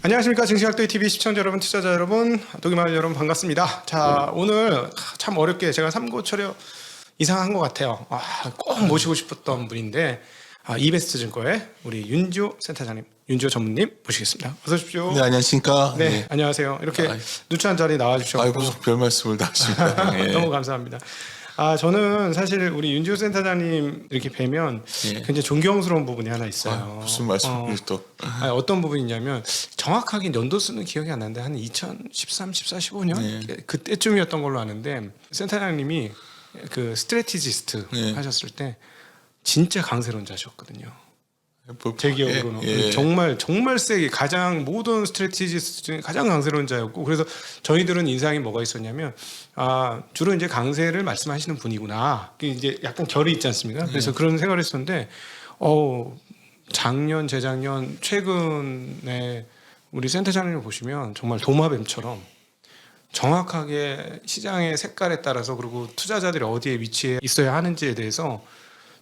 안녕하십니까. 증시학도의 TV 시청자 여러분, 투자자 여러분, 독일마을 여러분 반갑습니다. 자, 오늘 참 어렵게 제가 삼고초려 이상한 것 같아요. 꼭 모시고 싶었던 분인데 이베스트 증권의 우리 윤지호 센터장님, 윤지호 전무님 모시겠습니다. 어서 오십시오. 네, 안녕하십니까. 네, 안녕하세요. 이렇게 누추한 자리 나와주셔서 무슨 별 말씀을 다 하십니까. 예. 너무 감사합니다. 저는 사실 우리 윤지호 센터장님 이렇게 뵈면 굉장히 존경스러운 부분이 하나 있어요. 무슨 말씀을 또. 어떤 부분이냐면 정확하게 연도수는 기억이 안 나는데 한 2013, 14, 15년 그때쯤이었던 걸로 아는데 센터장님이 그 스트래티지스트 하셨을 때 진짜 강세론자셨거든요. 제 기억으로는 정말 세게 가장 모든 스트래티지스트 중에 가장 강세론자였고, 그래서 저희들은 인상이 뭐가 있었냐면 주로 이제 강세를 말씀하시는 분이구나, 이제 약간 결이 있지 않습니까? 그래서 그런 생각을 했었는데 작년 재작년 최근에 우리 센터장님을 보시면 정말 도마뱀처럼 정확하게 시장의 색깔에 따라서, 그리고 투자자들이 어디에 위치해 있어야 하는지에 대해서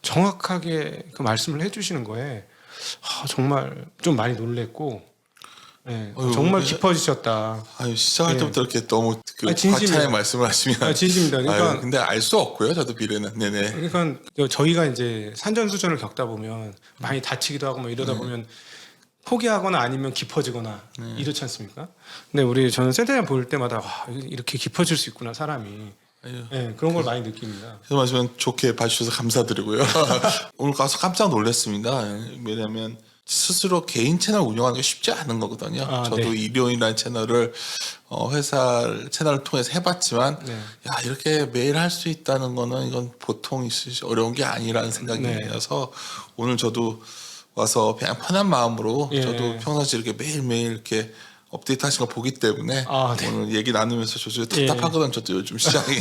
정확하게 그 말씀을 해주시는 거에 정말 좀 많이 놀랬고, 정말 깊어지셨다. 시작할 때부터 이렇게 너무 진심이에요. 과찬의 말씀을 하시면. 진심입니다. 그러니까 근데 알 수 없고요, 저도 미래는. 네네. 그러니까 저희가 이제 산전수전을 겪다 보면 많이 다치기도 하고 뭐 이러다 보면 포기하거나 아니면 깊어지거나 이렇지 않습니까? 근데 저는 센터장 볼 때마다 이렇게 깊어질 수 있구나 사람이. 그런 걸 많이 느낍니다. 그 말씀 좋게 봐주셔서 감사드리고요. 오늘 가서 깜짝 놀랐습니다. 왜냐하면 스스로 개인 채널 운영하는 게 쉽지 않은 거거든요. 저도 일요일이라는 채널을 회사 채널을 통해서 해봤지만 이렇게 매일 할 수 있다는 거는 이건 보통 어려운 게 아니라는 생각이 들어서 오늘 저도 와서 그냥 편한 마음으로 저도 평상시 이렇게 매일매일 이렇게 업데이트 하신 거 보기 때문에 오늘 얘기 나누면서 저도 답답하거든. 저도 요즘 시장이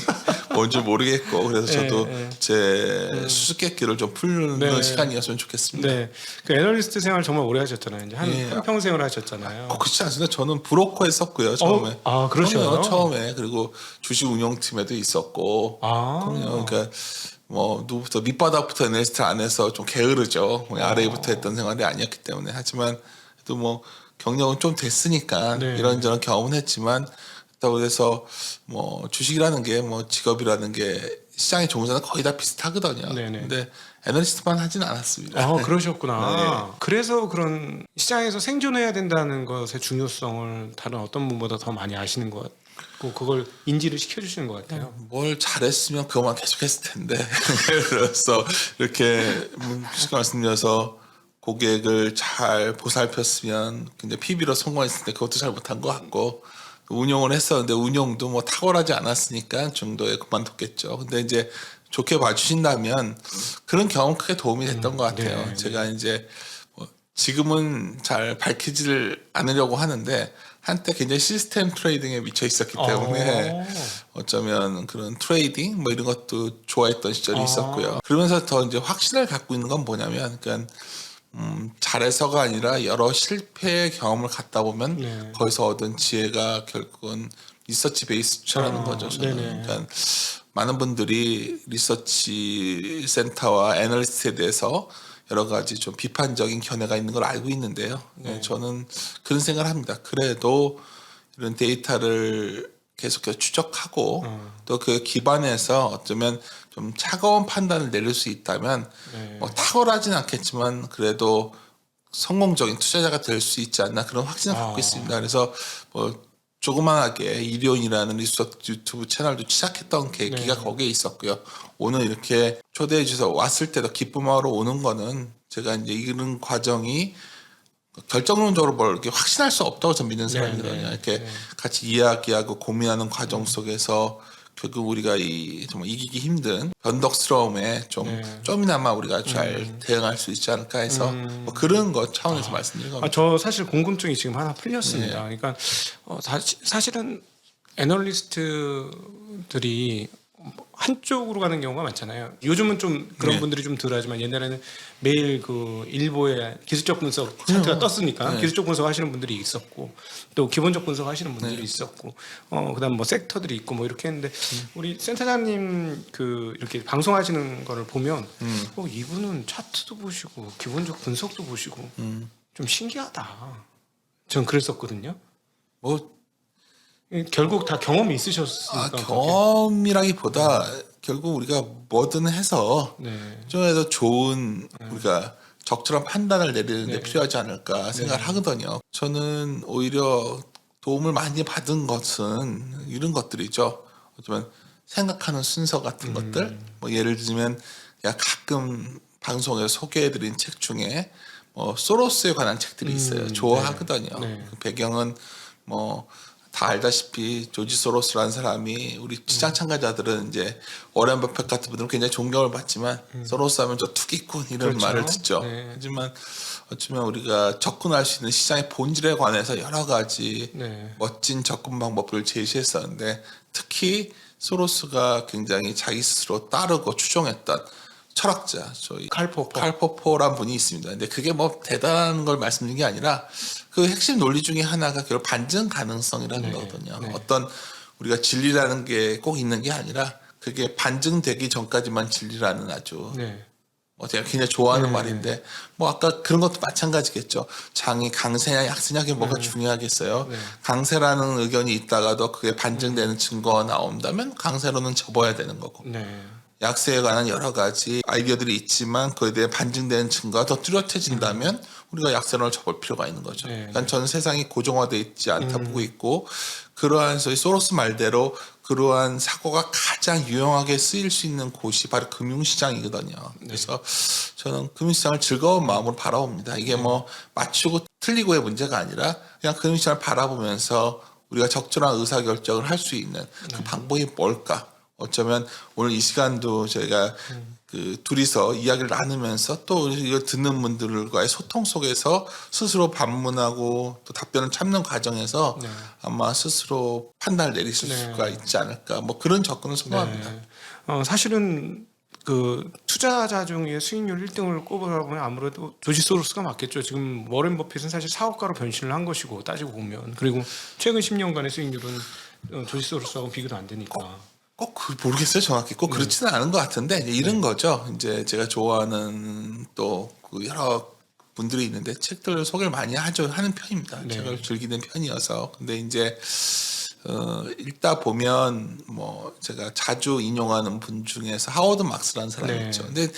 뭔지 모르겠고, 그래서 저도 제 수수께끼를 좀 풀는 시간이었으면 좋겠습니다. 그 애널리스트 생활 정말 오래 하셨잖아요. 이제 한 평생을 하셨잖아요. 그렇지 않습니다. 저는 브로커 했었고요, 처음에. 그러시요? 처음에. 그리고 주식 운용팀에도 있었고. 그러니까 누구부터 밑바닥부터 애널리스트 안에서 좀 게으르죠. 아래부터 했던 생활이 아니었기 때문에. 하지만 또 경력은 좀 됐으니까 이런저런 경험은 했지만, 그렇다고 해서 주식이라는 게 직업이라는 게 시장의 종사는 거의 다 비슷하거든요. 근데 애널리스트만 하진 않았습니다. 그러셨구나. 그래서 그런 시장에서 생존해야 된다는 것의 중요성을 다른 어떤 분보다 더 많이 아시는 것 같고, 그걸 인지를 시켜주시는 것 같아요. 뭘 잘했으면 그것만 계속했을 텐데. 그래서 이렇게 쉽게 말씀드려서 고객을 잘 보살폈으면 근데 PB로 성공했을 때 그것도 잘 못한 것 같고, 운용을 했었는데 운용도 탁월하지 않았으니까 중도에 그만뒀겠죠. 근데 이제 좋게 봐주신다면 그런 경험 크게 도움이 됐던 것 같아요. 제가 이제 지금은 잘 밝히지를 않으려고 하는데 한때 굉장히 시스템 트레이딩에 미쳐 있었기 때문에 어쩌면 그런 트레이딩 이런 것도 좋아했던 시절이 있었고요. 그러면서 더 이제 확신을 갖고 있는 건 뭐냐면, 그러니까 잘해서가 아니라 여러 실패의 경험을 갖다 보면 거기서 얻은 지혜가 결국은 리서치 베이스라는 거죠. 저는. 그러니까 많은 분들이 리서치 센터와 애널리스트에 대해서 여러 가지 좀 비판적인 견해가 있는 걸 알고 있는데요. 저는 그런 생각을 합니다. 그래도 이런 데이터를 계속해서 추적하고 또 그 기반에서 어쩌면 좀 차가운 판단을 내릴 수 있다면 탁월하진 않겠지만 그래도 성공적인 투자자가 될 수 있지 않나, 그런 확신을 갖고 있습니다. 그래서 조그만하게 일요일이라는 리서치 유튜브 채널도 시작했던 계기가 거기에 있었고요. 오늘 이렇게 초대해 주셔서 왔을 때도 기쁜 마음으로 오는 거는 제가 이제 이런 과정이 결정론적으로 뭘 이렇게 확신할 수 없다고 저는 믿는 사람이거든요. 이렇게 같이 이야기하고 고민하는 과정 속에서 결국 우리가 정말 이기기 힘든 변덕스러움에 좀이나마 우리가 잘 대응할 수 있지 않을까 해서 그런 것 차원에서 말씀드린 겁니다. 저 사실 궁금증이 지금 하나 풀렸습니다. 그러니까 사실은 애널리스트들이 한쪽으로 가는 경우가 많잖아요. 요즘은 좀 그런 분들이 좀 덜하지만 옛날에는 매일 그 일보에 기술적 분석 차트가 떴으니까 기술적 분석 하시는 분들이 있었고, 또 기본적 분석 하시는 분들이 있었고, 그다음 섹터들이 있고 이렇게 했는데 우리 센터장님 이렇게 방송하시는 거를 보면 이분은 차트도 보시고 기본적 분석도 보시고 좀 신기하다. 전 그랬었거든요. 뭐 결국 다 경험이 있으셨으니까. 경험이라기보다 결국 우리가 뭐든 해서 네. 좀 더 좋은 우리가 적절한 판단을 내리는 데 네. 필요하지 않을까 생각을 하거든요. 저는 오히려 도움을 많이 받은 것은 이런 것들이죠. 어쩌면 생각하는 순서 같은 것들. 뭐 예를 들면 제가 가끔 방송에 소개해드린 책 중에 뭐 소로스에 관한 책들이 있어요. 좋아하거든요. 네. 그 배경은 뭐 다 알다시피 조지 소로스라는 사람이 우리 시장 참가자들은 이제 워렌 버핏 같은 분들은 굉장히 존경을 받지만 소로스 하면 저 투기꾼 이런 그렇죠. 말을 듣죠. 네. 하지만 어쩌면 우리가 접근할 수 있는 시장의 본질에 관해서 여러 가지 네. 멋진 접근 방법을 제시했었는데 특히 소로스가 굉장히 자기 스스로 따르고 추종했던 철학자 저희 칼포포란 분이 있습니다. 근데 그게 뭐 대단한 걸 말씀드린 게 아니라 그 핵심 논리 중에 하나가 결국 반증 가능성이라는 거거든요. 네. 어떤 우리가 진리라는 게 꼭 있는 게 아니라 그게 반증되기 전까지만 진리라는 아주 네. 제가 굉장히 좋아하는 네. 말인데 뭐 아까 그런 것도 마찬가지겠죠. 장이 강세냐 약세냐 게 뭐가 중요하겠어요. 네. 강세라는 의견이 있다가도 그게 반증되는 증거가 나온다면 강세로는 접어야 되는 거고 네. 약세에 관한 여러 가지 아이디어들이 있지만 그에 대해 반증되는 증거가 더 뚜렷해진다면 우리가 약세론을 접을 필요가 있는 거죠. 네. 그러니까 저는 세상이 고정화되어 있지 않다 보고 있고 그러한 소위 소로스 말대로 그러한 사고가 가장 유용하게 쓰일 수 있는 곳이 바로 금융시장이거든요. 그래서 저는 금융시장을 즐거운 마음으로 바라봅니다. 이게 뭐 맞추고 틀리고의 문제가 아니라 그냥 금융시장을 바라보면서 우리가 적절한 의사결정을 할 수 있는 그 방법이 뭘까? 어쩌면 오늘 이 시간도 저희가 그 둘이서 이야기를 나누면서 또 이거 듣는 분들과의 소통 속에서 스스로 반문하고 또 답변을 찾는 과정에서 네. 아마 스스로 판단을 내리실 수가 있지 않을까 뭐 그런 접근을 선호합니다. 네. 사실은 그 투자자 중에 수익률 1등을 꼽으라보면 아무래도 조지 소로스가 맞겠죠. 지금 워렌 버핏은 사실 사업가로 변신을 한 것이고 따지고 보면 그리고 최근 10년간의 수익률은 조지 소로스하고 비교도 안 되니까. 꼭 모르겠어요 정확히 꼭 그렇지는 않은 것 같은데 이제 이런 거죠. 이제 제가 좋아하는 또 그 여러 분들이 있는데 책들 소개를 많이 하는 편입니다. 네. 책을 즐기는 편이어서 근데 이제 읽다 보면 뭐 제가 자주 인용하는 분 중에서 하워드 막스라는 사람이 네. 있죠. 근데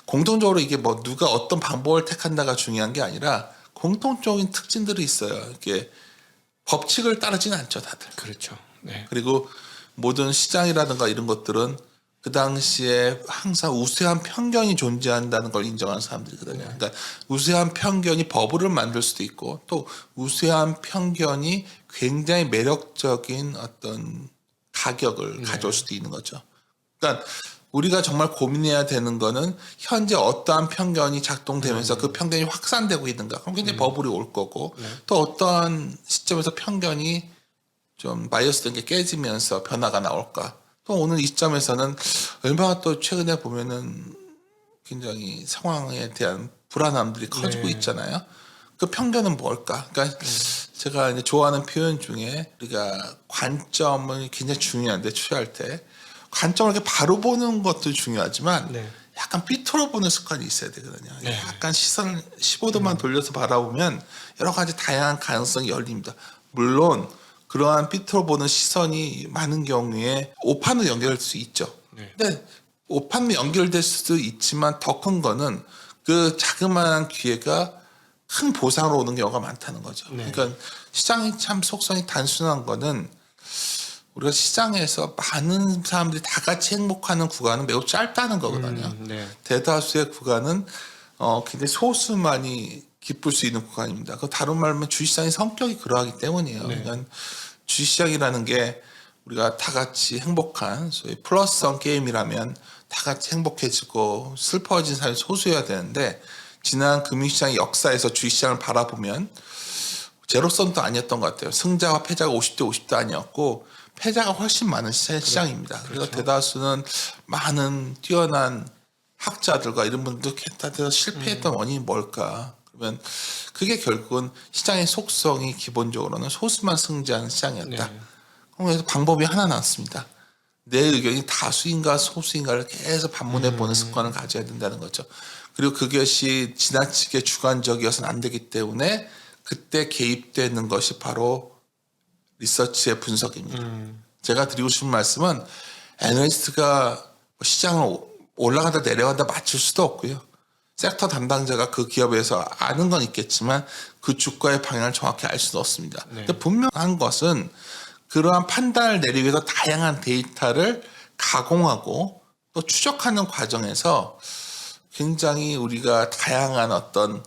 공통적으로 이게 뭐 누가 어떤 방법을 택한다가 중요한 게 아니라 공통적인 특징들이 있어요. 이게 법칙을 따르지는 않죠 다들. 그렇죠. 네. 그리고 모든 시장이라든가 이런 것들은 그 당시에 항상 우세한 편견이 존재한다는 걸 인정하는 사람들이거든요. 그러니까 우세한 편견이 버블을 만들 수도 있고 또 우세한 편견이 굉장히 매력적인 어떤 가격을 가져올 수도 있는 거죠. 그러니까 우리가 정말 고민해야 되는 거는 현재 어떠한 편견이 작동되면서 그 편견이 확산되고 있는가. 그럼 굉장히 버블이 올 거고 또 어떠한 시점에서 편견이 좀 바이어스된 게 깨지면서 변화가 나올까. 또 오늘 이 시점에서는 얼마나 또 최근에 보면은 굉장히 상황에 대한 불안함들이 커지고 있잖아요. 그 편견은 뭘까? 그러니까 제가 이제 좋아하는 표현 중에 우리가 관점을 굉장히 중요한데 취할 때 관점을 이렇게 바로 보는 것도 중요하지만 약간 삐뚤어 보는 습관이 있어야 되거든요. 약간 시선을 15도만 돌려서 바라보면 여러 가지 다양한 가능성이 열립니다. 물론 그러한 삐뚤어 보는 시선이 많은 경우에 오판으로 연결될 수 있죠. 근데 오판으로 연결될 수도 있지만 더 큰 거는 그 자그마한 기회가 큰 보상으로 오는 경우가 많다는 거죠. 그러니까 시장이 참 속성이 단순한 거는 우리가 시장에서 많은 사람들이 다 같이 행복하는 구간은 매우 짧다는 거거든요. 대다수의 구간은 굉장히 소수만이 기쁠 수 있는 구간입니다. 그 다른 말로 하면 주식시장의 성격이 그러하기 때문이에요. 그러니까 주식시장이라는 게 우리가 다 같이 행복한 소위 플러스성 게임이라면 다 같이 행복해지고 슬퍼진 사람이 소수여야 되는데 지난 금융시장의 역사에서 주식시장을 바라보면 제로섬도 아니었던 것 같아요. 승자와 패자가 50대 50대 아니었고 패자가 훨씬 많은 시장입니다. 그래서 대다수는 많은 뛰어난 학자들과 이런 분들도 다들 실패했던 원인이 뭘까? 그러면 그게 결국은 시장의 속성이 기본적으로는 소수만 승자하는 시장이었다. 그래서 방법이 하나 나왔습니다. 내 의견이 다수인가 소수인가를 계속 반문해보는 습관을 가져야 된다는 거죠. 그리고 그것이 지나치게 주관적이어서는 안 되기 때문에 그때 개입되는 것이 바로 리서치의 분석입니다. 제가 드리고 싶은 말씀은 애널리스트가 시장을 올라간다 내려간다 맞출 수도 없고요. 섹터 담당자가 그 기업에서 아는 건 있겠지만 그 주가의 방향을 정확히 알 수는 없습니다. 네. 근데 분명한 것은 그러한 판단을 내리기 위해서 다양한 데이터를 가공하고 또 추적하는 과정에서 굉장히 우리가 다양한 어떤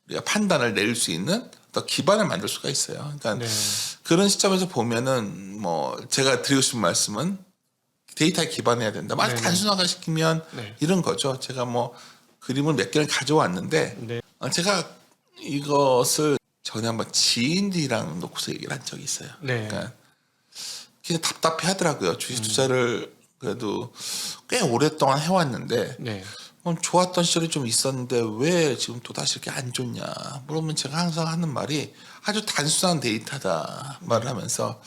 우리가 판단을 내릴 수 있는 어떤 기반을 만들 수가 있어요. 그러니까 네. 그런 시점에서 보면은 뭐 제가 드리고 싶은 말씀은 데이터에 기반해야 된다. 말 네네. 단순화가 시키면 네. 이런 거죠. 제가 뭐 그림을 몇 개를 가져왔는데 네. 제가 이것을 전에 한번 지인들이랑 놓고서 얘기를 한 적이 있어요. 네. 그러니까 그냥 답답해 하더라고요. 주식 투자를 그래도 꽤 오랫동안 해왔는데 네. 좋았던 시절이 좀 있었는데 왜 지금 또다시 이렇게 안 좋냐 물으면 제가 항상 하는 말이 아주 단순한 데이터다 말을 하면서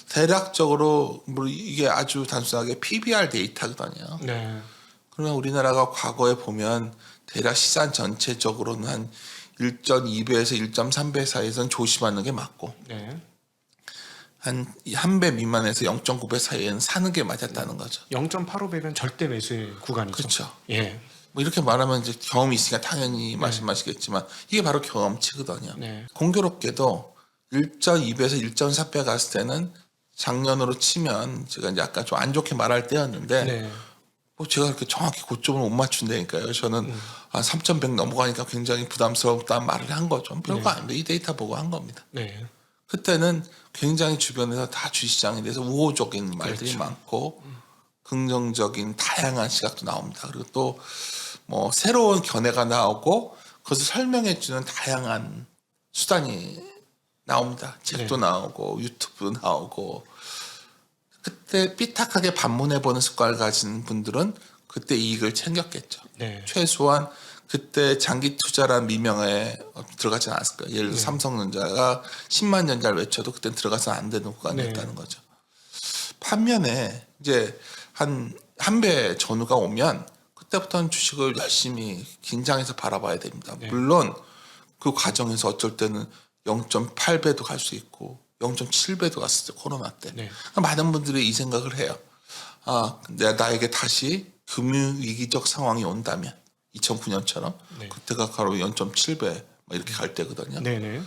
대략적으로 뭐 이게 아주 단순하게 PBR 데이터거든요. 네. 그러면 우리나라가 과거에 보면 대략 시장 전체적으로는 한 1.2배에서 1.3배 사이에서는 조심하는 게 맞고 네. 한 배 미만에서 0.9배 사이에는 사는 게 맞았다는 거죠. 0.85배는 절대 매수의 구간이죠. 그렇죠. 예. 뭐 이렇게 말하면 이제 경험이 있으니까 당연히 말씀하시겠지만 이게 바로 경험치거든요. 네. 공교롭게도 1.2배에서 1.4배 갔을 때는 작년으로 치면 제가 이제 아까 좀 안 좋게 말할 때였는데 네. 뭐 제가 그렇게 정확히 고점을 못 맞춘다니까요. 저는 3,100 넘어가니까 굉장히 부담스럽다는 말을 한 거죠. 별거 아닙니다. 이 데이터 보고 한 겁니다. 네. 그때는 굉장히 주변에서 다 주식시장에 대해서 우호적인 말들이 그렇죠. 많고 긍정적인 다양한 시각도 나옵니다. 그리고 또 뭐 새로운 견해가 나오고 그것을 설명해 주는 다양한 수단이 나옵니다. 책도 네. 나오고 유튜브도 나오고 그때 삐딱하게 반문해 보는 습관을 가진 분들은 그때 이익을 챙겼겠죠. 네. 최소한 그때 장기 투자란 미명에 들어가지 않았을 거예요. 예를 들어 삼성전자가 10만 전자를 외쳐도 그때 들어가서는 안 되는 구간이었다는 거죠. 반면에 이제 한 배 전후가 오면 그때부터는 주식을 열심히 긴장해서 바라봐야 됩니다. 네. 물론 그 과정에서 어쩔 때는 0.8배도 갈 수 있고 0.7배도 갔을 때 코로나 때 네. 많은 분들이 이 생각을 해요. 나에게 다시 금융위기적 상황이 온다면 2009년처럼 네. 그때가 바로 0.7배 이렇게 갈 때거든요. 네네.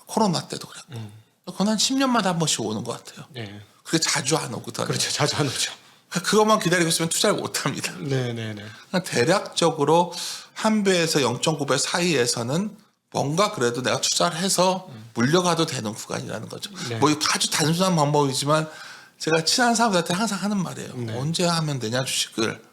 코로나 때도 그랬고 그건 한 10년마다 한 번씩 오는 것 같아요. 네. 그게 자주 안 오거든요. 그렇죠. 자주 안 오죠. 그것만 기다리고 있으면 투자를 못 합니다. 네네네. 대략적으로 한 배에서 0.9배 사이에서는 뭔가 그래도 내가 투자를 해서 물려가도 되는 구간이라는 거죠. 네. 뭐 아주 단순한 방법이지만 제가 친한 사람들한테 항상 하는 말이에요. 네. 언제 하면 되냐 주식을.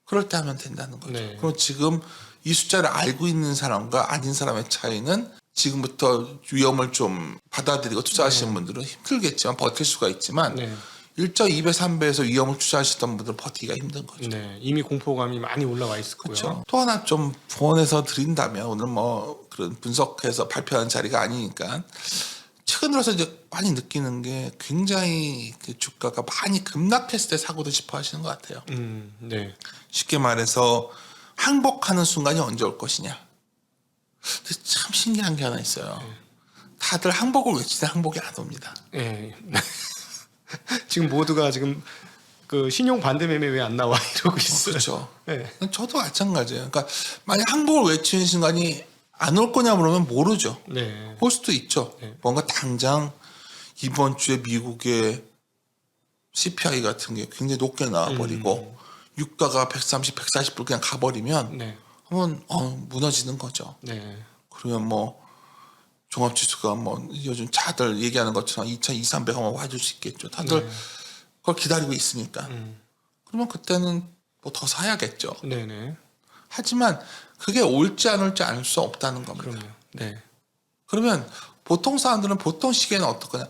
그럴 때 하면 된다는 거죠. 네. 그럼 지금 이 숫자를 알고 있는 사람과 아닌 사람의 차이는 지금부터 위험을 좀 받아들이고 투자하시는 분들은 힘들겠지만 버틸 수가 있지만 네. 1.2배, 3배에서 위험을 투자하시던 분들은 버티기가 힘든 거죠. 네. 이미 공포감이 많이 올라와 있을 거고요. 그렇죠. 또 하나 좀 부원해서 드린다면 오늘 뭐 그런 분석해서 발표하는 자리가 아니니까 최근 들어서 이제 많이 느끼는 게 굉장히 그 주가가 많이 급락했을 때 사고도 싶어 하시는 것 같아요. 네. 쉽게 말해서 항복하는 순간이 언제 올 것이냐. 근데 참 신기한 게 하나 있어요. 다들 항복을 외치는데 항복이 안 옵니다. 예. 지금 모두가 지금 그 신용 반대 매매 왜 안 나와 이러고 있어요. 그렇죠. 네. 저도 마찬가지예요. 그러니까 만약 항복을 외치는 순간이 안 올 거냐 물으면 모르죠. 네. 올 수도 있죠. 네. 뭔가 당장 이번 주에 미국의 CPI 같은 게 굉장히 높게 나와버리고 유가가 130, 140불 그냥 가버리면 네. 한번 무너지는 거죠. 네. 그러면 뭐 종합지수가 뭐 요즘 다들 얘기하는 것처럼 2,200, 300 한번 와줄 수 있겠죠. 다들 그걸 기다리고 있으니까. 그러면 그때는 뭐 더 사야겠죠. 네네. 하지만 그게 올지 안 올지 알 수 없다는 겁니다. 그럼요. 네. 그러면 보통 사람들은 보통 시기에는 어떻거냐.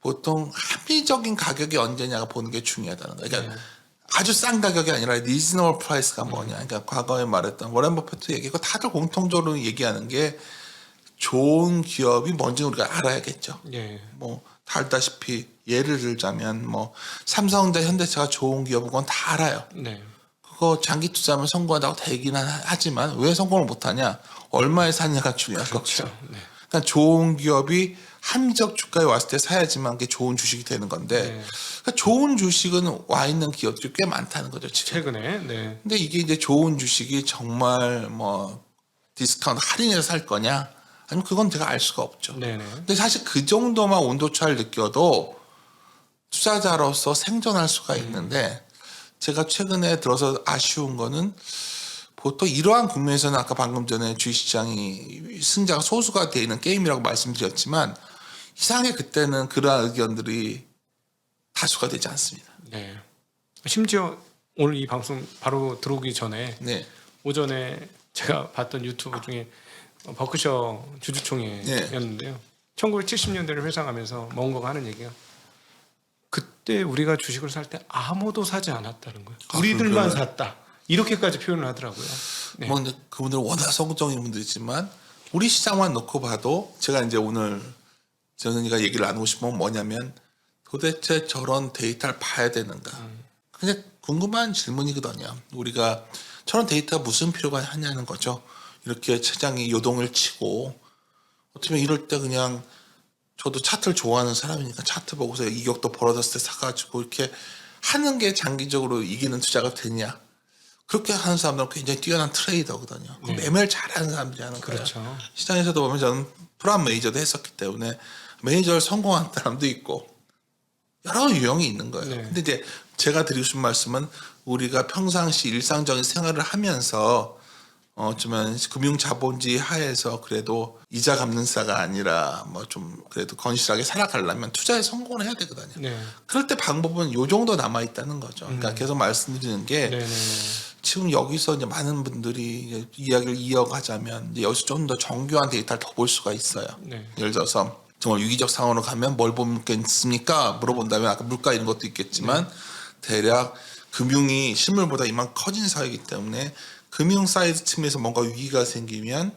보통 합리적인 가격이 언제냐가 보는 게 중요하다는 거예요. 그러니까 아주 싼 가격이 아니라 리즈너블 프라이스가 뭐냐. 그러니까 과거에 말했던 워렌 버핏도 얘기했고 다들 공통적으로 얘기하는 게 좋은 기업이 뭔지 우리가 알아야겠죠. 예. 뭐 다 알다시피 예를 들자면 뭐 삼성전자, 현대차가 좋은 기업은 그건 다 알아요. 네. 그거 장기 투자하면 성공한다고 다 얘기는 하지만 왜 성공을 못하냐? 얼마에 사냐가 중요한 거죠. 그렇죠. 네. 그러니까 좋은 기업이 합리적 주가에 왔을 때 사야지만 그게 좋은 주식이 되는 건데 네. 그러니까 좋은 주식은 와 있는 기업들이 꽤 많다는 거죠 지금. 최근에. 네. 근데 이게 이제 좋은 주식이 정말 뭐 디스카운트 할인해서 살 거냐? 아니면 그건 제가 알 수가 없죠. 네네. 근데 사실 그 정도만 온도차를 느껴도 투자자로서 생존할 수가 있는데 제가 최근에 들어서 아쉬운 거는 보통 이러한 국면에서는 아까 방금 전에 주식시장이 승자가 소수가 되어 있는 게임이라고 말씀드렸지만 이상하게 그때는 그러한 의견들이 다수가 되지 않습니다. 네. 심지어 오늘 이 방송 바로 들어오기 전에 네. 오전에 제가 봤던 유튜브 중에 버크셔 주주총회였는데요. 1970년대를 회상하면서 뭔가가 하는 얘기가 그때 우리가 주식을 살 때 아무도 사지 않았다는 거예요. 우리들만 샀다. 이렇게까지 표현을 하더라고요. 네. 뭐 근데 그분들은 워낙 성적인 분들이지만 우리 시장만 놓고 봐도 제가 이제 오늘 정은이가 얘기를 나누고 싶은 건 뭐냐면 도대체 저런 데이터를 봐야 되는가. 근데 궁금한 질문이거든요. 우리가 저런 데이터가 무슨 필요가 하냐는 거죠. 이렇게 시장이 요동을 치고 어떻게 보면 이럴 때 그냥 저도 차트를 좋아하는 사람이니까 차트 보고서 이격도 벌어졌을 때 사가지고 이렇게 하는 게 장기적으로 이기는 투자가 되냐. 그렇게 하는 사람들은 굉장히 뛰어난 트레이더거든요. 네. 매매를 잘하는 사람들이 하는 거예요. 그렇죠. 시장에서도 보면 저는 프람 매니저도 했었기 때문에 매니저를 성공한 사람도 있고 여러 유형이 있는 거예요. 네. 근데 이제 제가 드리고 싶은 말씀은 우리가 평상시 일상적인 생활을 하면서 어쩌면 금융자본주의 하에서 그래도 이자 갚는사가 아니라 뭐 좀 그래도 건실하게 살아가려면 투자에 성공을 해야 되거든요. 네. 그럴 때 방법은 요 정도 남아 있다는 거죠. 그러니까 계속 말씀드리는 게 네네. 지금 여기서 이제 많은 분들이 이제 이야기를 이어가자면 이제 여기서 좀 더 정교한 데이터를 더 볼 수가 있어요. 네. 예를 들어서 정말 위기적 상황으로 가면 뭘 보겠습니까? 물어본다면 아까 물가 이런 것도 있겠지만 대략 금융이 실물보다 이만 커진 사회이기 때문에 금융 사이드 틈에서 뭔가 위기가 생기면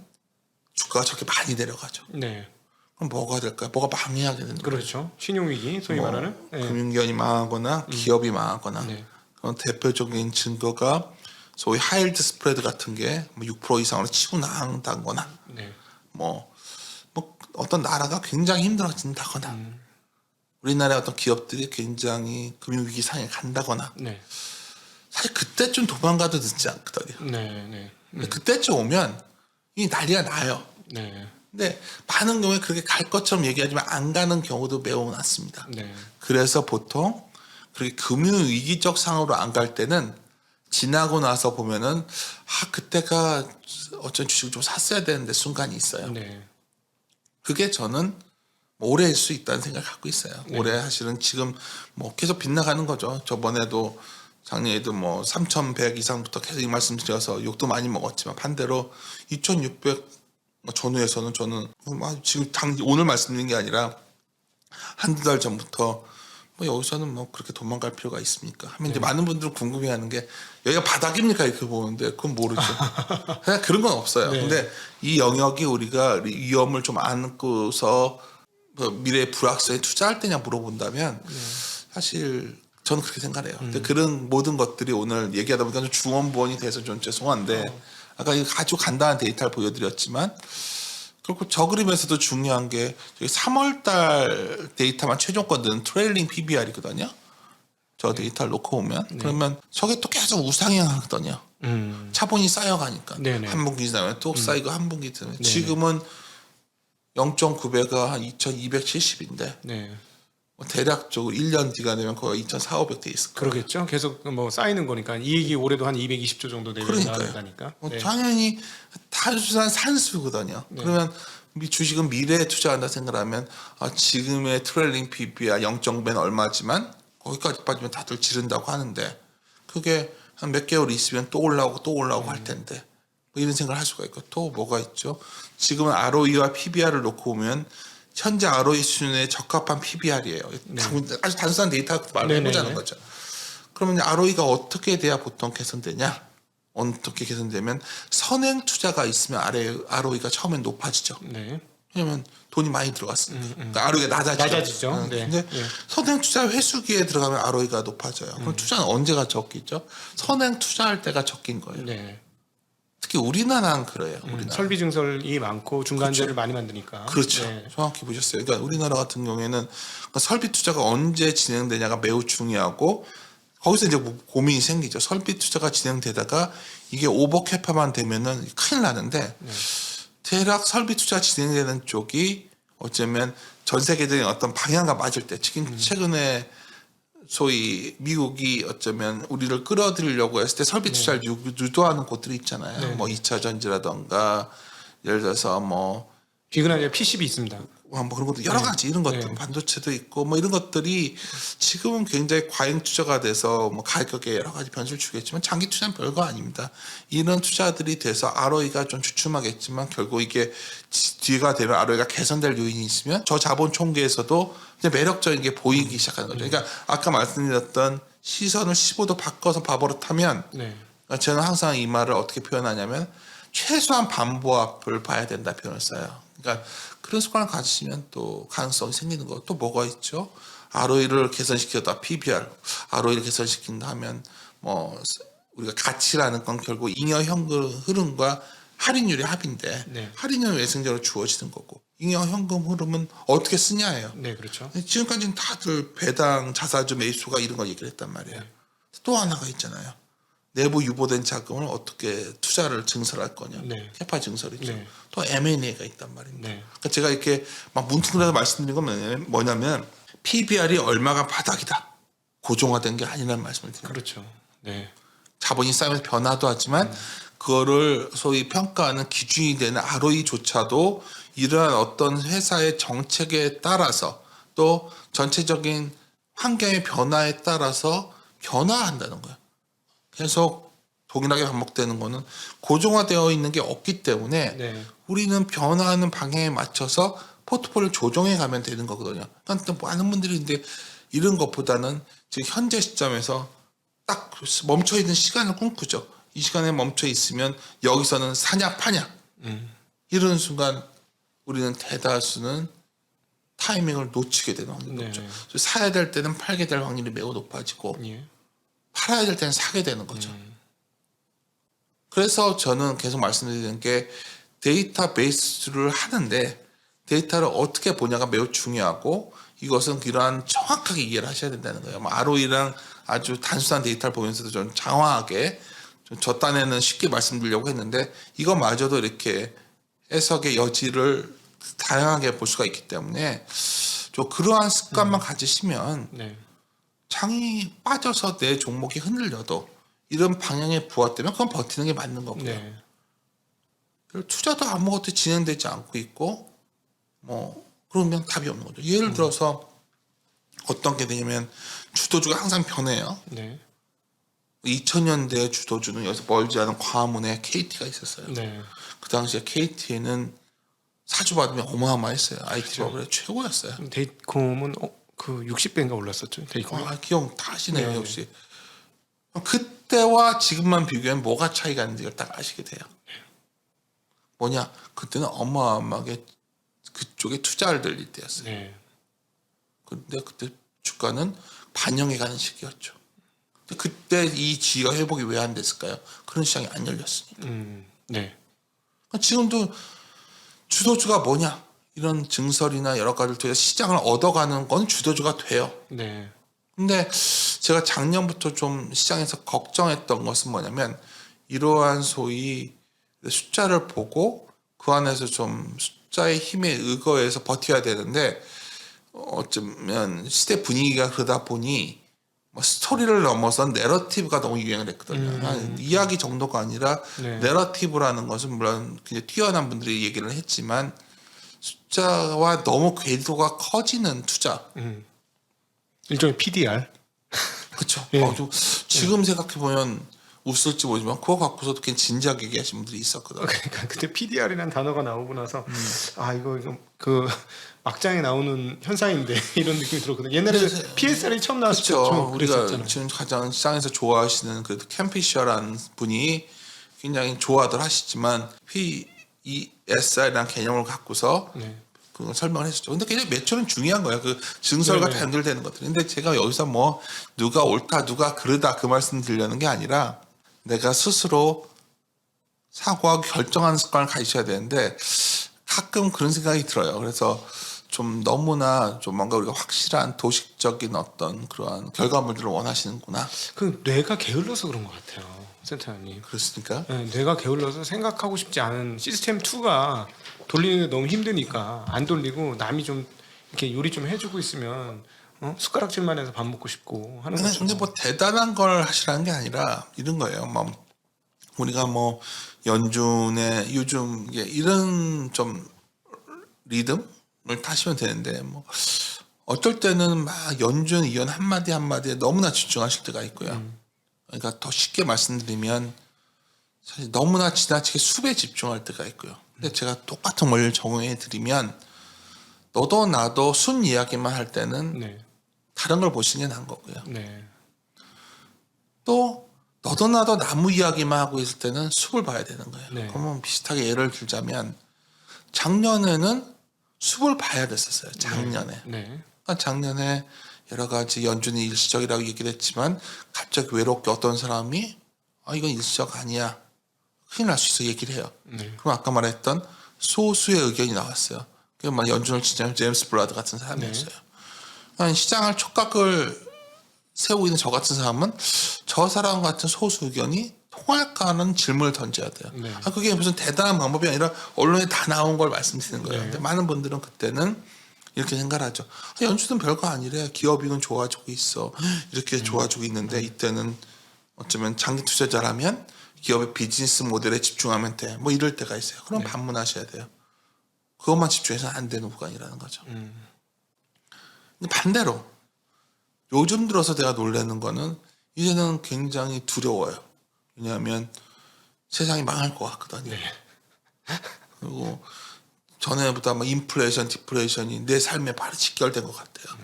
주가가 저렇게 많이 내려가죠. 네. 그럼 뭐가 될까요? 뭐가 망해야 되는 거예요. 그렇죠. 신용위기 소위 뭐 말하는. 네. 금융기관이 망하거나 기업이 망하거나 네. 그런 대표적인 증거가 소위 하이힐드 스프레드 같은 게 뭐 6% 이상으로 치고 나간다거나 네. 뭐 어떤 나라가 굉장히 힘들어진다거나 우리나라의 어떤 기업들이 굉장히 금융위기 상에 간다거나 네. 사실 그때쯤 도망가도 늦지 않거든요. 네. 네. 근데 그때쯤 오면 이 난리가 나요. 네. 근데 많은 경우에 그렇게 갈 것처럼 얘기하지만 안 가는 경우도 매우 많습니다. 네. 그래서 보통 그렇게 금융위기적 상황으로 안 갈 때는 지나고 나서 보면은 그때가 어쩐 주식을 좀 샀어야 되는데 순간이 있어요. 네. 그게 저는 올해일 수 있다는 생각을 갖고 있어요. 올해 사실은 지금 뭐 계속 빗나가는 거죠. 저번에도 작년에도 뭐 3,100 이상부터 계속 이 말씀 드려서 욕도 많이 먹었지만 반대로 2,600 전후에서는 저는 지금 오늘 말씀드린 게 아니라 한두 달 전부터 뭐 여기서는 뭐 그렇게 도망갈 필요가 있습니까? 하면 이제 많은 분들은 궁금해하는 게 여기가 바닥입니까 이렇게 보는데 그건 모르죠. 그냥 그런 건 없어요. 네. 근데 이 영역이 우리가 위험을 좀 안고서 미래 불확실성에 투자할 때냐 물어본다면 사실 저는 그렇게 생각해요. 근데 그런 모든 것들이 오늘 얘기하다 보니까 좀 중원부원이 돼서 좀 죄송한데 아까 아주 간단한 데이터를 보여드렸지만 그리고 저 그림에서도 중요한 게 3월달 데이터만 최종권 는 트레일링 PBR이거든요. 저 데이터를 놓고 보면 그러면 저게 또 계속 우상향하거든요. 차분히 쌓여가니까 네네. 한 분기 지나면 또 쌓이고 한 분기 지나면 지금은 0.9배가 한 2,270인데 네. 대략적으로 1년 뒤가 되면 거의 2,400, 500 돼 있을 거예요. 그러겠죠. 계속 뭐 쌓이는 거니까 이익이 올해도 한 220조 정도 나가니까. 네. 당연히 단순한 산수거든요. 그러면 주식은 미래에 투자한다 생각하면 지금의 트레일링 PBR 0.9배는 얼마지만 거기까지 빠지면 다들 지른다고 하는데 그게 한 몇 개월 있으면 또 올라오고 또 올라오고 할 텐데 뭐 이런 생각을 할 수가 있고 또 뭐가 있죠. 지금은 ROE와 PBR을 놓고 보면 현재 ROE 수준에 적합한 PBR이에요. 아주 단순한 데이터 말로 해보자는 거죠. 그러면 ROE가 어떻게 돼야 보통 개선되냐? 어떻게 개선되면 선행 투자가 있으면 ROE가 처음엔 높아지죠. 네. 왜냐면 돈이 많이 들어갔으니까. 그러니까 ROE가 낮아지죠. 네. 근데 선행 투자 회수기에 들어가면 ROE가 높아져요. 그럼 투자는 언제가 적기죠? 선행 투자할 때가 적긴 거예요. 네. 특히 우리나라는 그래요. 우리나라. 설비 증설이 많고 중간재를 많이 만드니까. 그렇죠. 네. 정확히 보셨어요. 그러니까 우리나라 같은 경우에는 그러니까 설비 투자가 언제 진행되냐가 매우 중요하고 거기서 이제 고민이 생기죠. 설비 투자가 진행되다가 이게 오버캐파만 되면은 큰일 나는데 대략 설비 투자 진행되는 쪽이 어쩌면 전 세계적인 어떤 방향과 맞을 때 최근에 소위 미국이 어쩌면 우리를 끌어들이려고 했을 때 설비 투자를 유도하는 곳들이 있잖아요. 뭐 2차 전지라던가 예를 들어서 뭐 비근하게 PCB 있습니다. 뭐 그런 것도 여러 가지 이런 것들 반도체도 있고 뭐 이런 것들이 지금은 굉장히 과잉 투자가 돼서 뭐 가격에 여러 가지 변수를 주겠지만 장기 투자는 별거 아닙니다. 이런 투자들이 돼서 ROE가 좀 주춤하겠지만 결국 이게 뒤가 되면 ROE가 개선될 요인이 있으면 저 자본 총계에서도 이제 매력적인 게 보이기 시작하는 거죠. 그러니까 아까 말씀드렸던 시선을 15도 바꿔서 바버릇하면 저는 항상 이 말을 어떻게 표현하냐면 최소한 반보합을 봐야 된다 표현을 써요. 그러니까 그런 습관을 가지시면 또 가능성이 생기는 거 또 뭐가 있죠? ROE를 개선시켰다 PBR, ROE를 개선시킨다 하면 뭐 우리가 가치라는 건 결국 잉여 현금 흐름과 할인율의 합인데 할인율은 외생적으로 주어지는 거고 잉여 현금 흐름은 어떻게 쓰냐예요. 네, 그렇죠. 지금까지는 다들 배당, 자사주 매수가 이런 걸 얘기를 했단 말이에요. 또 하나가 있잖아요. 내부 유보된 자금을 어떻게 투자를 증설할 거냐. 캐파 증설이죠. 또 M&A가 있단 말입니다. 그러니까 제가 이렇게 막 문틈으로 말씀드린 건 뭐냐면 PBR이 얼마가 바닥이다. 고정화된 게 아니라는 말씀을 드립니다. 그렇죠. 네. 자본이 쌓이면서 변화도 하지만 그거를 소위 평가하는 기준이 되는 ROE조차도 이러한 어떤 회사의 정책에 따라서 또 전체적인 환경의 변화에 따라서 변화한다는 거예요. 계속 동일하게 반복되는 거는 고정화되어 있는 게 없기 때문에 우리는 변화하는 방향에 맞춰서 포트폴리오 조정해 가면 되는 거거든요. 그러니까 많은 분들이 근데 이런 것보다는 지금 현재 시점에서 딱 멈춰 있는 시간을 꿈꾸죠. 이 시간에 멈춰 있으면 여기서는 사냐 파냐 이런 순간 우리는 대다수는 타이밍을 놓치게 되는 확률이 높죠. 사야 될 때는 팔게 될 확률이 매우 높아지고 팔아야 될 때는 사게 되는 거죠. 그래서 저는 계속 말씀드리는 게 데이터베이스를 하는데 데이터를 어떻게 보냐가 매우 중요하고 이것은 이러한 정확하게 이해를 하셔야 된다는 거예요. ROE랑 아주 단순한 데이터를 보면서도 좀 장황하게 저 딴에는 쉽게 말씀드리려고 했는데 이거마저도 이렇게 해석의 여지를 다양하게 볼 수가 있기 때문에 좀 그러한 습관만 가지시면 장이 빠져서 내 종목이 흔들려도 이런 방향에 부합되면 그건 버티는 게 맞는 거고요. 투자도 아무것도 진행되지 않고 있고 뭐 그러면 답이 없는 거죠. 예를 들어서 어떤 게 되냐면 주도주가 항상 변해요. 2000년대 주도주는 여기서 멀지 않은 광화문에 KT가 있었어요. 그 당시에 KT에는 사주 받으면 어마어마했어요. IT 버블의 최고였어요. 데이콤은 그 60배인가 올랐었죠. 데이콤. 기억 다 하시네요. 역시. 그때와 지금만 비교하면 뭐가 차이가 있는지를 딱 아시게 돼요. 뭐냐? 그때는 어마어마하게 그쪽에 투자를 들릴 때였어요. 근데 그때 주가는 반영해 가는 시기였죠. 근데 그때 이 지위가 회복이 왜 안 됐을까요? 그런 시장이 안 열렸으니까. 지금도 주도주가 뭐냐? 이런 증설이나 여러 가지를 통해서 시장을 얻어가는 건 주도주가 돼요. 근데 제가 작년부터 좀 시장에서 걱정했던 것은 뭐냐면 이러한 소위 숫자를 보고 그 안에서 좀 숫자의 힘에 의거해서 버텨야 되는데 어쩌면 시대 분위기가 그러다 보니 뭐 스토리를 넘어선 내러티브가 너무 유행을 했거든요. 이야기 정도가 아니라 내러티브라는 것은 물론 굉장히 뛰어난 분들이 얘기를 했지만 숫자와 너무 궤도가 커지는 투자. 일종의 PDR. 그렇죠. 지금 생각해 보면 웃을지 모르지만 그거 갖고서도 굉장히 진지하게 얘기하신 분들이 있었거든요. 그러니까 그때 PDR이라는 단어가 나오고 나서 이거 그 막장에 나오는 현상인데 이런 느낌이 들었거든요. 옛날에 PSR이 처음 나왔을 때 우리가 지금 가장 시장에서 좋아하시는 그 캠피셔라는 분이 굉장히 좋아들 하시지만 PESR이라는 개념을 갖고서 그걸 설명을 했었죠. 근데 굉장히 매출은 중요한 거예요. 그 증설과 다 연결되는 것들. 근데 제가 여기서 뭐 누가 옳다 누가 그르다 그 말씀 드리려는 게 아니라 내가 스스로 사고하고 결정하는 습관을 가지셔야 되는데 가끔 그런 생각이 들어요. 그래서 좀 너무나 좀 뭔가 우리가 확실한 도식적인 어떤 그러한 결과물들을 원하시는구나. 그 뇌가 게을러서 그런 것 같아요, 센터장님. 그렇습니까? 네, 뇌가 게을러서 생각하고 싶지 않은 시스템 2가 돌리는 게 너무 힘드니까 안 돌리고 남이 좀 이렇게 요리 좀 해주고 있으면 숟가락질만 해서 밥 먹고 싶고 하는 거죠. 근데 뭐 대단한 걸 하시라는 게 아니라 이런 거예요. 뭐 우리가 뭐 연준의 요즘 이런 좀 리듬을 타시면 되는데 뭐 어떨 때는 막 연준 이연 한마디 한마디에 너무나 집중하실 때가 있고요. 그러니까 더 쉽게 말씀드리면 사실 너무나 지나치게 수비에 집중할 때가 있고요. 근데 제가 똑같은 원리를 적용해 드리면 너도 나도 순 이야기만 할 때는 네. 다른 걸 보시는 게 나은 거고요. 네. 또 너도 나도 나무 이야기만 하고 있을 때는 숲을 봐야 되는 거예요. 네. 그러면 비슷하게 예를 들자면 작년에는 숲을 봐야 됐었어요. 작년에. 네. 그러니까 작년에 여러 가지 연준이 일시적이라고 얘기를 했지만 갑자기 외롭게 어떤 사람이 이건 일시적 아니야. 큰일 날 수 있어 얘기를 해요. 네. 그럼 아까 말했던 소수의 의견이 나왔어요. 그게 막 연준을 치자면 제임스 블라드 같은 사람이었어요. 그러니까 시장을 촉각을 세우고 있는 저 같은 사람은 저 사람 같은 소수 의견이 통할까 하는 질문을 던져야 돼요. 네. 그게 무슨 대단한 방법이 아니라 언론에 다 나온 걸 말씀드리는 거예요. 네. 근데 많은 분들은 그때는 이렇게 생각을 하죠. 연준은 별거 아니래. 기업이익은 좋아지고 있어. 이렇게 좋아지고 있는데 이때는 어쩌면 장기 투자자라면 기업의 비즈니스 모델에 집중하면 돼. 뭐 이럴 때가 있어요. 그럼 반문하셔야 돼요. 그것만 집중해서는 안 되는 구간이라는 거죠. 근데 반대로 요즘 들어서 내가 놀라는 거는 이제는 굉장히 두려워요. 왜냐하면 세상이 망할 것 같거든요. 네. 그리고 전에보다 뭐 인플레이션, 디플레이션이 내 삶에 바로 직결된 것 같아요.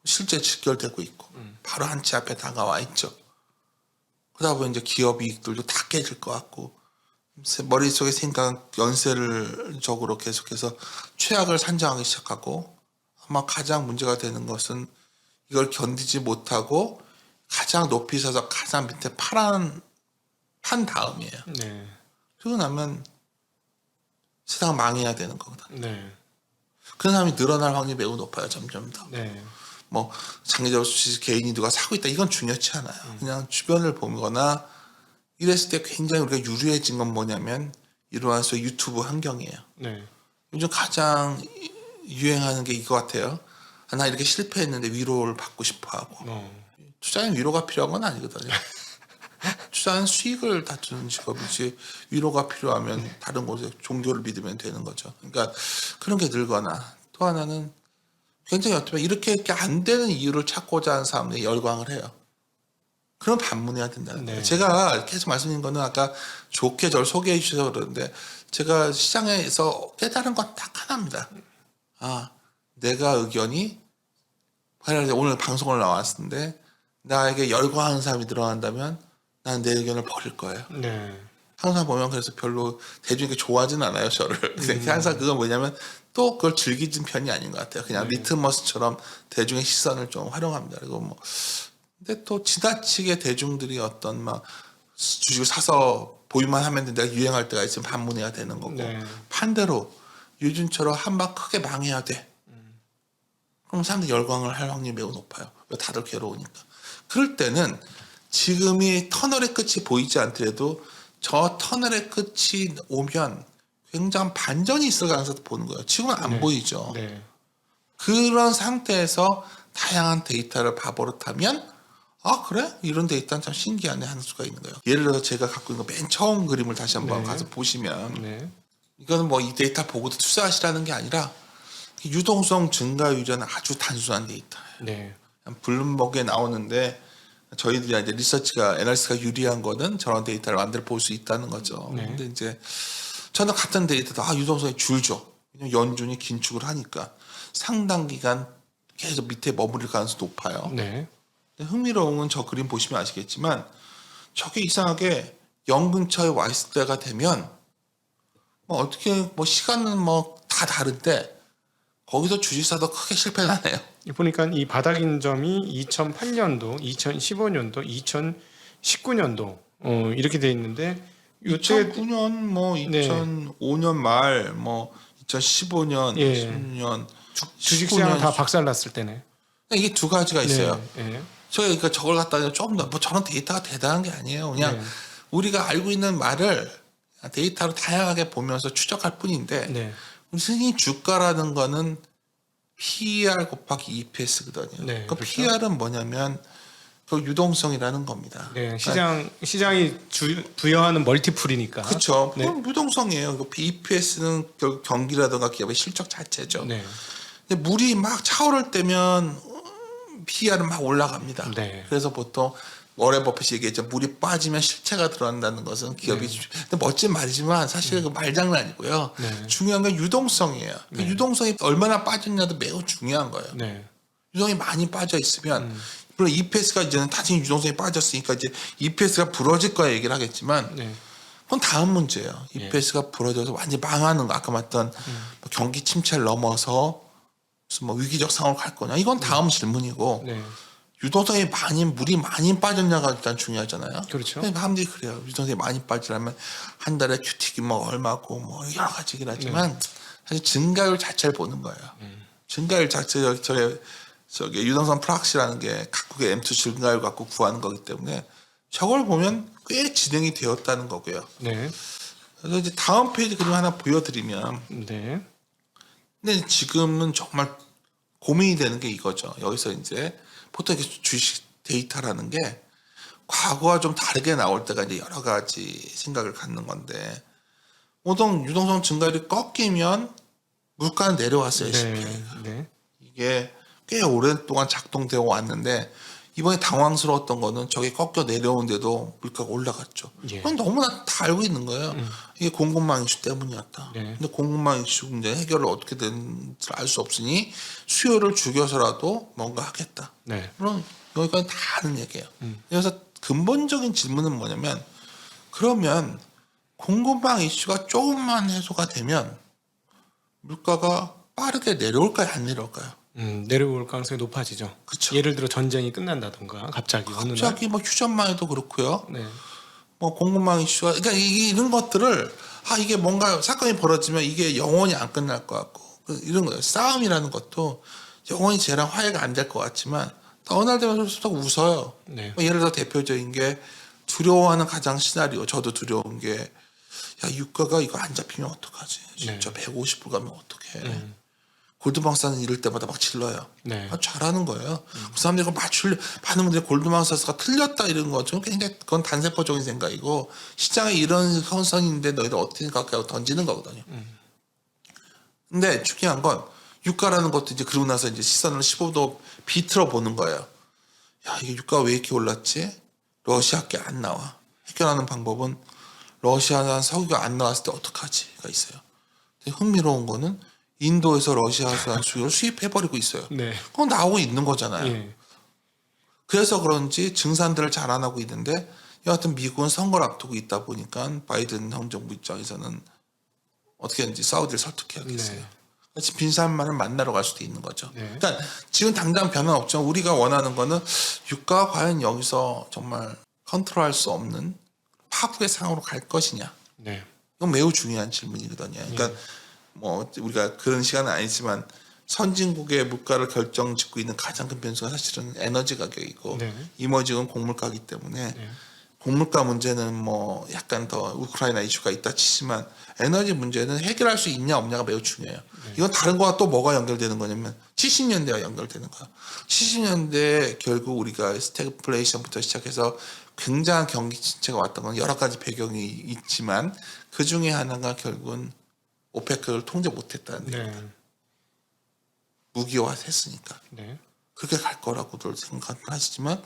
실제 직결되고 있고 바로 한 치 앞에 다가와 있죠. 그러다 보니 이제 기업 이익들도 다 깨질 것 같고 머릿속에 생각 연쇄를 적으로 계속해서 최악을 산정하기 시작하고 아마 가장 문제가 되는 것은 이걸 견디지 못하고 가장 높이 서서 가장 밑에 판 다음이에요. 네. 그러고 나면 세상 망해야 되는 거거든요. 네. 그런 사람이 늘어날 확률이 매우 높아요. 점점 더. 네. 뭐 장기적으로 개인이 누가 사고 있다 이건 중요치 않아요. 그냥 주변을 보거나 이랬을 때 굉장히 우리가 유리해진 건 뭐냐면 이러한 소위 유튜브 환경이에요. 네. 요즘 가장 유행하는 게 이거 같아요. 나 이렇게 실패했는데 위로를 받고 싶어하고 투자는 위로가 필요한 건 아니거든요. 투자는 수익을 다투는 직업이지 위로가 필요하면 다른 곳에 종교를 믿으면 되는 거죠. 그러니까 그런 게 늘거나 또 하나는 굉장히 어떻게 이렇게 안 되는 이유를 찾고자 하는 사람들이 열광을 해요. 그럼 반문해야 된다는 거예요. 제가 계속 말씀드린 거는 아까 좋게 저를 소개해 주셔서 그러는데 제가 시장에서 깨달은 건 딱 하나입니다. 내가 의견이 오늘 방송을 나왔는데 나에게 열광하는 사람이 들어간다면 나는 내 의견을 버릴 거예요. 네. 항상 보면 그래서 별로 대중이 좋아하진 않아요 저를. 항상 그건 뭐냐면 또 그걸 즐기는 편이 아닌 것 같아요. 그냥 리트머스처럼 대중의 시선을 좀 활용합니다. 그리고 뭐 근데 또 지나치게 대중들이 어떤 막 주식을 사서 보유만 하면 내가 유행할 때가 있으면 반문해야 되는 거고 반대로 요즘처럼 한 방 크게 망해야 돼. 그럼 사람들이 열광을 할 확률이 매우 높아요. 왜 다들 괴로우니까. 그럴 때는 지금이 터널의 끝이 보이지 않더라도 저 터널의 끝이 오면 굉장한 반전이 있을 가능성도 보는 거예요. 지금은 안 보이죠. 그런 상태에서 다양한 데이터를 봐버릇하면 그래? 이런 데이터는 참 신기하네 하는 수가 있는 거예요. 예를 들어서 제가 갖고 있는 거 맨 처음 그림을 다시 한번 가서 보시면 이거는 뭐 이 데이터 보고도 투자하시라는 게 아니라 유동성 증가율은 아주 단순한 데이터예요. 블룸버그에 나오는데 저희들이 이제 리서치가 애널리스트가 유리한 거는 저런 데이터를 만들어 볼 수 있다는 거죠. 근데 이제 저는 같은 데이터도 유동성이 줄죠. 왜냐면 연준이 긴축을 하니까 상당 기간 계속 밑에 머무릴 가능성이 높아요. 근데 흥미로운 건 저 그림 보시면 아시겠지만 저게 이상하게 0 근처에 와 있을 때가 되면 어떻게 시간은 다 다른데 거기서 주식사도 크게 실패를 하네요. 보니까 이 바닥인 점이 2008년도, 2015년도, 2019년도 이렇게 돼 있는데 요때 2009년 뭐 네. 2005년 말 뭐 2015년, 예. 16년 주식시장 다 박살났을 때네. 이게 두 가지가 있어요. 네. 저희가 그러니까 저걸 갖다가 좀 더 뭐 저런 데이터가 대단한 게 아니에요. 그냥 우리가 알고 있는 말을 데이터로 다양하게 보면서 추적할 뿐인데 네. 흔히 주가라는 거는 PER 곱하기 EPS거든요. 네, 그 그렇죠. PER은 뭐냐면 그 유동성이라는 겁니다. 네. 시장이 부여하는 멀티플이니까. 그렇죠. 네. 그건 유동성이에요. 그 EPS는 결국 경기라든가 기업의 실적 자체죠. 네. 근데 물이 막 차오를 때면 PER은 막 올라갑니다. 네. 그래서 보통 워렌 버핏이 얘기했죠. 물이 빠지면 실체가 들어간다는 것은 기업이 근데 멋진 말이지만 사실 그 말장난이고요. 네. 중요한 건 유동성이에요. 그 유동성이 얼마나 빠졌냐도 매우 중요한 거예요. 네. 유동성이 많이 빠져 있으면 물론 EPS가 이제는 단순히 유동성이 빠졌으니까 이제 EPS가 부러질 거야 얘기를 하겠지만 네. 그건 다음 문제예요. EPS가 부러져서 완전히 망하는 거. 아까 말했던 뭐 경기 침체를 넘어서 무슨 뭐 위기적 상황으로 갈 거냐. 이건 다음 질문이고 네. 유동성이 물이 많이 빠졌냐가 일단 중요하잖아요. 그렇죠. 사람들이 그래요. 유동성이 많이 빠지려면 한 달에 큐틱이 뭐 얼마고 뭐 여러 가지긴 하지만 사실 증가율 자체를 보는 거예요. 증가율 자체 저게 유동성 프락시라는 게 각국의 M2 증가율 갖고 구하는 거기 때문에 저걸 보면 꽤 진행이 되었다는 거고요. 네. 그래서 이제 다음 페이지 그림 하나 보여드리면 네. 근데 지금은 정말 고민이 되는 게 이거죠. 여기서 이제 보통 이렇게 주식 데이터라는 게 과거와 좀 다르게 나올 때가 이제 여러 가지 생각을 갖는 건데 보통 유동성 증가율이 꺾이면 물가는 내려왔어요. 네. 네. 이게 꽤 오랫동안 작동되어 왔는데 이번에 당황스러웠던 거는 저게 꺾여 내려오는데도 물가가 올라갔죠. 예. 그건 너무나 다 알고 있는 거예요. 이게 공급망 이슈 때문이었다. 네. 근데 공급망 이슈 문제 해결을 어떻게 되는지 알 수 없으니 수요를 죽여서라도 뭔가 하겠다. 네. 물론 여기까지 다 아는 얘기예요. 그래서 근본적인 질문은 뭐냐면 그러면 공급망 이슈가 조금만 해소가 되면 물가가 빠르게 내려올까요? 안 내려올까요? 내려올 가능성이 높아지죠. 그쵸. 예를 들어 전쟁이 끝난다던가 갑자기 어느 날. 갑자기 뭐 휴전만 해도 그렇고요. 네. 뭐 공급망 이슈가 그러니까 이런 것들을 이게 뭔가 사건이 벌어지면 이게 영원히 안 끝날 것 같고 이런 거예요. 싸움이라는 것도 영원히 쟤랑 화해가 안 될 것 같지만 어느 날 되면 속 웃어요. 네. 뭐 예를 들어 대표적인 게 두려워하는 가장 시나리오 저도 두려운 게 야 유가가 이거 안 잡히면 어떡하지? 진짜 150불 가면 어떡해? 골드망사는 이럴 때마다 막 질러요. 네. 잘하는 거예요. 그 사람들이 많은 분들이 골드망사스가 틀렸다 이런 거 좀 굉장히 그건 단세포적인 생각이고 시장에 이런 현상인데 너희들 어떻게 생각하고 던지는 거거든요. 근데 중요한 건 유가라는 것도 이제 그러고 나서 이제 시선을 15도 비틀어 보는 거예요. 야 이게 유가가 왜 이렇게 올랐지? 러시아께 안 나와. 해결하는 방법은 러시아산 석유가 안 나왔을 때 어떡하지가 있어요. 근데 흥미로운 거는 인도에서 러시아산 수요를 수입해버리고 있어요. 네. 그건 나오고 있는 거잖아요. 예. 그래서 그런지 증산들을 잘 안 하고 있는데 여하튼 미국은 선거를 앞두고 있다 보니까 바이든 행정부 입장에서는 어떻게 하는지 사우디를 설득해야겠어요. 네. 같이 빈살만을 만나러 갈 수도 있는 거죠. 네. 그러니까 지금 당장 변화는 없지만 우리가 원하는 거는 유가가 과연 여기서 정말 컨트롤할 수 없는 파국의 상황으로 갈 것이냐. 네. 이건 매우 중요한 질문이거든요. 그러니까 뭐 우리가 그런 시간은 아니지만 선진국의 물가를 결정짓고 있는 가장 큰 변수가 사실은 에너지 가격이고 네. 이머징은 곡물가이기 때문에 곡물가 문제는 뭐 약간 더 우크라이나 이슈가 있다 치지만 에너지 문제는 해결할 수 있냐 없냐가 매우 중요해요. 이건 다른 거와 또 뭐가 연결되는 거냐면 70년대와 연결되는 거야. 70년대 결국 우리가 스태그플레이션부터 시작해서 굉장한 경기 침체가 왔던 건 여러 가지 배경이 있지만 그 중에 하나가 결국은 오페크를 통제 못했다는 네. 얘기다. 무기화했으니까. 네. 그렇게 갈 거라고들 생각을 하시지만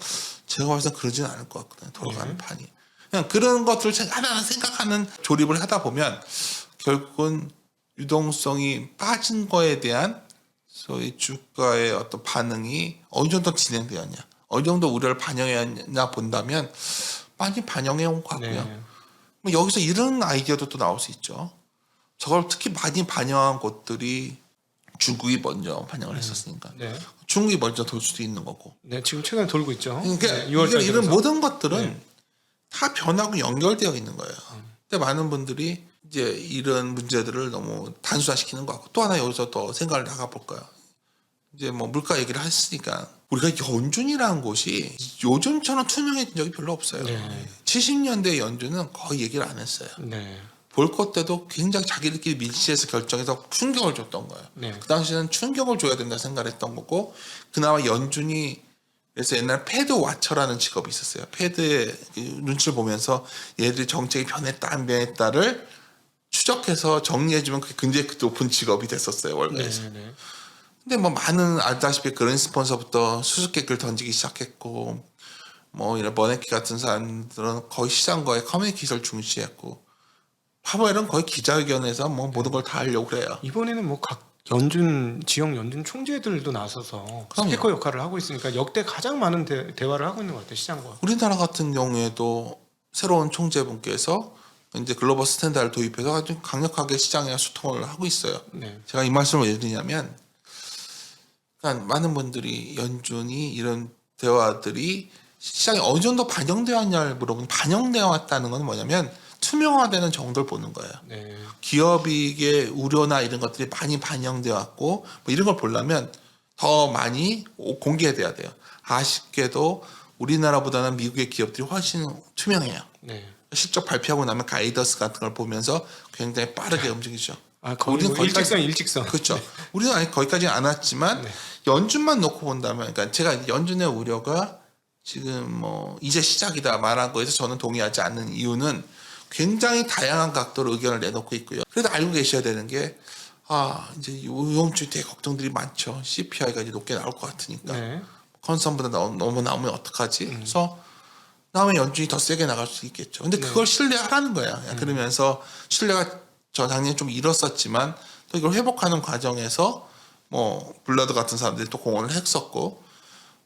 제가 봐서 그러지는 않을 것 같거든요. 돌아가는 판이. 그냥 그런 것들을 하나하나 생각하는 조립을 하다 보면 결국은 유동성이 빠진 거에 대한 소위 주가의 어떤 반응이 어느 정도 진행되었냐, 어느 정도 우려를 반영했냐 본다면 많이 반영해 온 것 같고요. 네. 뭐 여기서 이런 아이디어도 또 나올 수 있죠. 저걸 특히 많이 반영한 곳들이 중국이 먼저 반영을 했었으니까 네. 중국이 먼저 돌 수도 있는 거고. 네. 지금 최근에 돌고 있죠. 그러니까 네. 6월 달 이런 모든 것들은 다 변하고 연결되어 있는 거예요. 근데 많은 분들이 이제 이런 문제들을 너무 단순화시키는 것 같고 또 하나 여기서 더 생각을 나가볼까요? 이제 뭐 물가 얘기를 했으니까 우리가 연준이라는 곳이 요즘처럼 투명해진 적이 별로 없어요. 네. 70년대 연준은 거의 얘기를 안 했어요. 네. 볼것 때도 굉장히 자기들끼리 밀실에서 결정해서 충격을 줬던 거예요. 네. 그 당시에는 충격을 줘야 된다 생각을 했던 거고 그나마 연준이 그래서 옛날 패드 와처라는 직업이 있었어요. 패드의 눈치를 보면서 얘들이 정책이 변했다 안 변했다를 추적해서 정리해주면 그게 굉장히 높은 직업이 됐었어요. 월가에서. 네. 근데 뭐 많은 알다시피 그런 스폰서부터 수수께끼를 던지기 시작했고 뭐 이런 버네키 같은 사람들은 거의 시장과의 커뮤니케이션을 중시했고 파월은 거의 기자회견에서 뭐 모든 걸 다 하려고 그래요. 이번에는 뭐 각 지역 연준 총재들도 나서서 그럼요. 스피커 역할을 하고 있으니까 역대 가장 많은 대화를 하고 있는 것 같아요, 시장과. 우리나라 같은 경우에도 새로운 총재분께서 이제 글로벌 스탠다드를 도입해서 아주 강력하게 시장에 소통을 하고 있어요. 네. 제가 이 말씀을 왜 드리냐면 그러니까 많은 분들이 연준이 이런 대화들이 시장에 어느 정도 반영되어 왔냐를 물어보면 반영되어 왔다는 건 뭐냐면 투명화되는 정도를 보는 거예요. 네. 기업이익의 우려나 이런 것들이 많이 반영되어 왔고 뭐 이런 걸 보려면 더 많이 공개돼야 돼요. 아쉽게도 우리나라보다는 미국의 기업들이 훨씬 투명해요. 네. 실적 발표하고 나면 가이던스 같은 걸 보면서 굉장히 빠르게 움직이죠. 아, 거의 뭐 일직선. 그렇죠. 우리는 아직 거기까지는 안 왔지만 네. 연준만 놓고 본다면, 그러니까 제가 연준의 우려가 지금 뭐 이제 시작이다 말한 거에서 저는 동의하지 않는 이유는 굉장히 다양한 각도로 의견을 내놓고 있고요. 그래도 알고 계셔야 되는 게 이제 이번 주에 되게 걱정들이 많죠. CPI가 이제 높게 나올 것 같으니까 네. 컨선보다 너무 나오면 어떡하지? 그래서 나오면 연준이 더 세게 나갈 수 있겠죠. 근데 그걸 신뢰하라는 거야. 그러면서 신뢰가 저 작년에 좀 잃었었지만 또 이걸 회복하는 과정에서 뭐 블러드 같은 사람들이 또 공헌을 했었고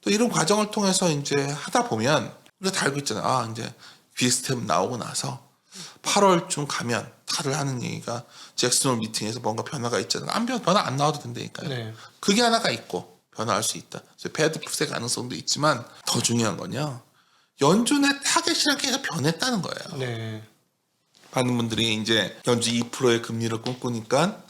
또 이런 과정을 통해서 이제 하다 보면 우리가 다 알고 있잖아. 이제 비스텝 나오고 나서 8월쯤 가면 다들 하는 얘기가 잭슨홀 미팅에서 뭔가 변화가 있잖아. 변화 안 나와도 된다니까요. 네. 그게 하나가 있고 변화할 수 있다. 그래서 패드 푸스의 가능성도 있지만 더 중요한 건요. 연준의 타겟이라는 게 변했다는 거예요. 네. 많은 분들이 이제 연준 2%의 금리를 꿈꾸니까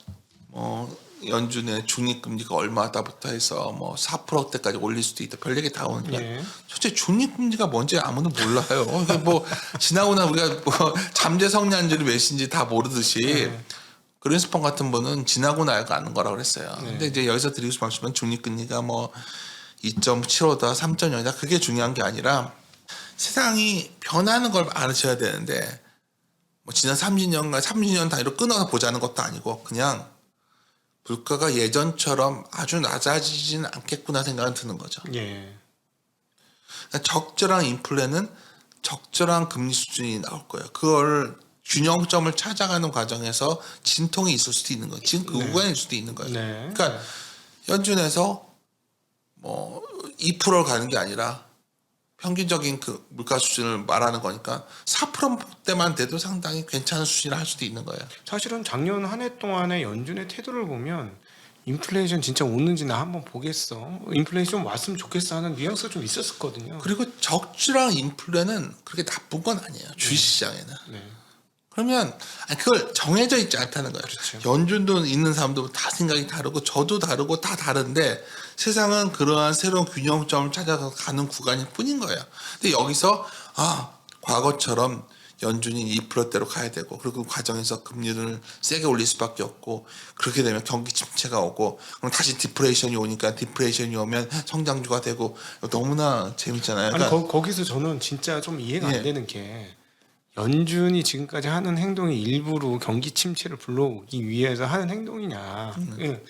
연준의 중립금리가 얼마다부터 해서 뭐 4%대까지 올릴 수도 있다. 별 얘기 다 오는데 네. 솔직히 중립금리가 뭔지 아무도 몰라요. 이게 뭐 지나고 나 우리가 뭐 잠재성년율이 몇인지 다 모르듯이 그린스펀 같은 분은 지나고 나야 아는 거라고 그랬어요. 근데 이제 여기서 드리고 싶은 말씀은 중립금리가 뭐 2.75다 3.0이다 그게 중요한 게 아니라 세상이 변하는 걸 알으셔야 되는데 뭐 지난 30년 단위로 끊어서 보자는 것도 아니고 그냥 물가가 예전처럼 아주 낮아지진 않겠구나 생각은 드는 거죠. 예. 그러니까 적절한 인플레는 적절한 금리 수준이 나올 거예요. 그걸 균형점을 찾아가는 과정에서 진통이 있을 수도 있는 거예요. 지금 그 구간일 수도 있는 거예요. 네. 그러니까 연준에서 뭐 2%를 가는 게 아니라 평균적인 그 물가 수준을 말하는 거니까 4%대만 돼도 상당히 괜찮은 수준이라 할 수도 있는 거예요. 사실은 작년 한 해 동안의 연준의 태도를 보면 인플레이션 진짜 오는지 나 한번 보겠어. 인플레이션 왔으면 좋겠어 하는 뉘앙스가 좀 있었거든요. 그리고 적절한 인플레는 그렇게 나쁜 건 아니에요. 주식시장에는. 네. 그러면 그걸 정해져 있지 않다는 거예요. 그렇죠. 연준도 있는 사람도 다 생각이 다르고 저도 다르고 다 다른데 세상은 그러한 새로운 균형점을 찾아서 가는 구간일 뿐인 거예요. 근데 여기서 과거처럼 연준이 2%대로 가야 되고 그리고 그 과정에서 금리를 세게 올릴 수밖에 없고 그렇게 되면 경기 침체가 오고 그럼 다시 디프레이션이 오니까 디프레이션이 오면 성장주가 되고 너무나 재밌잖아요. 아니 거기서 저는 진짜 좀 이해가 안 되는 게 연준이 지금까지 하는 행동이 일부러 경기 침체를 불러오기 위해서 하는 행동이냐. 예.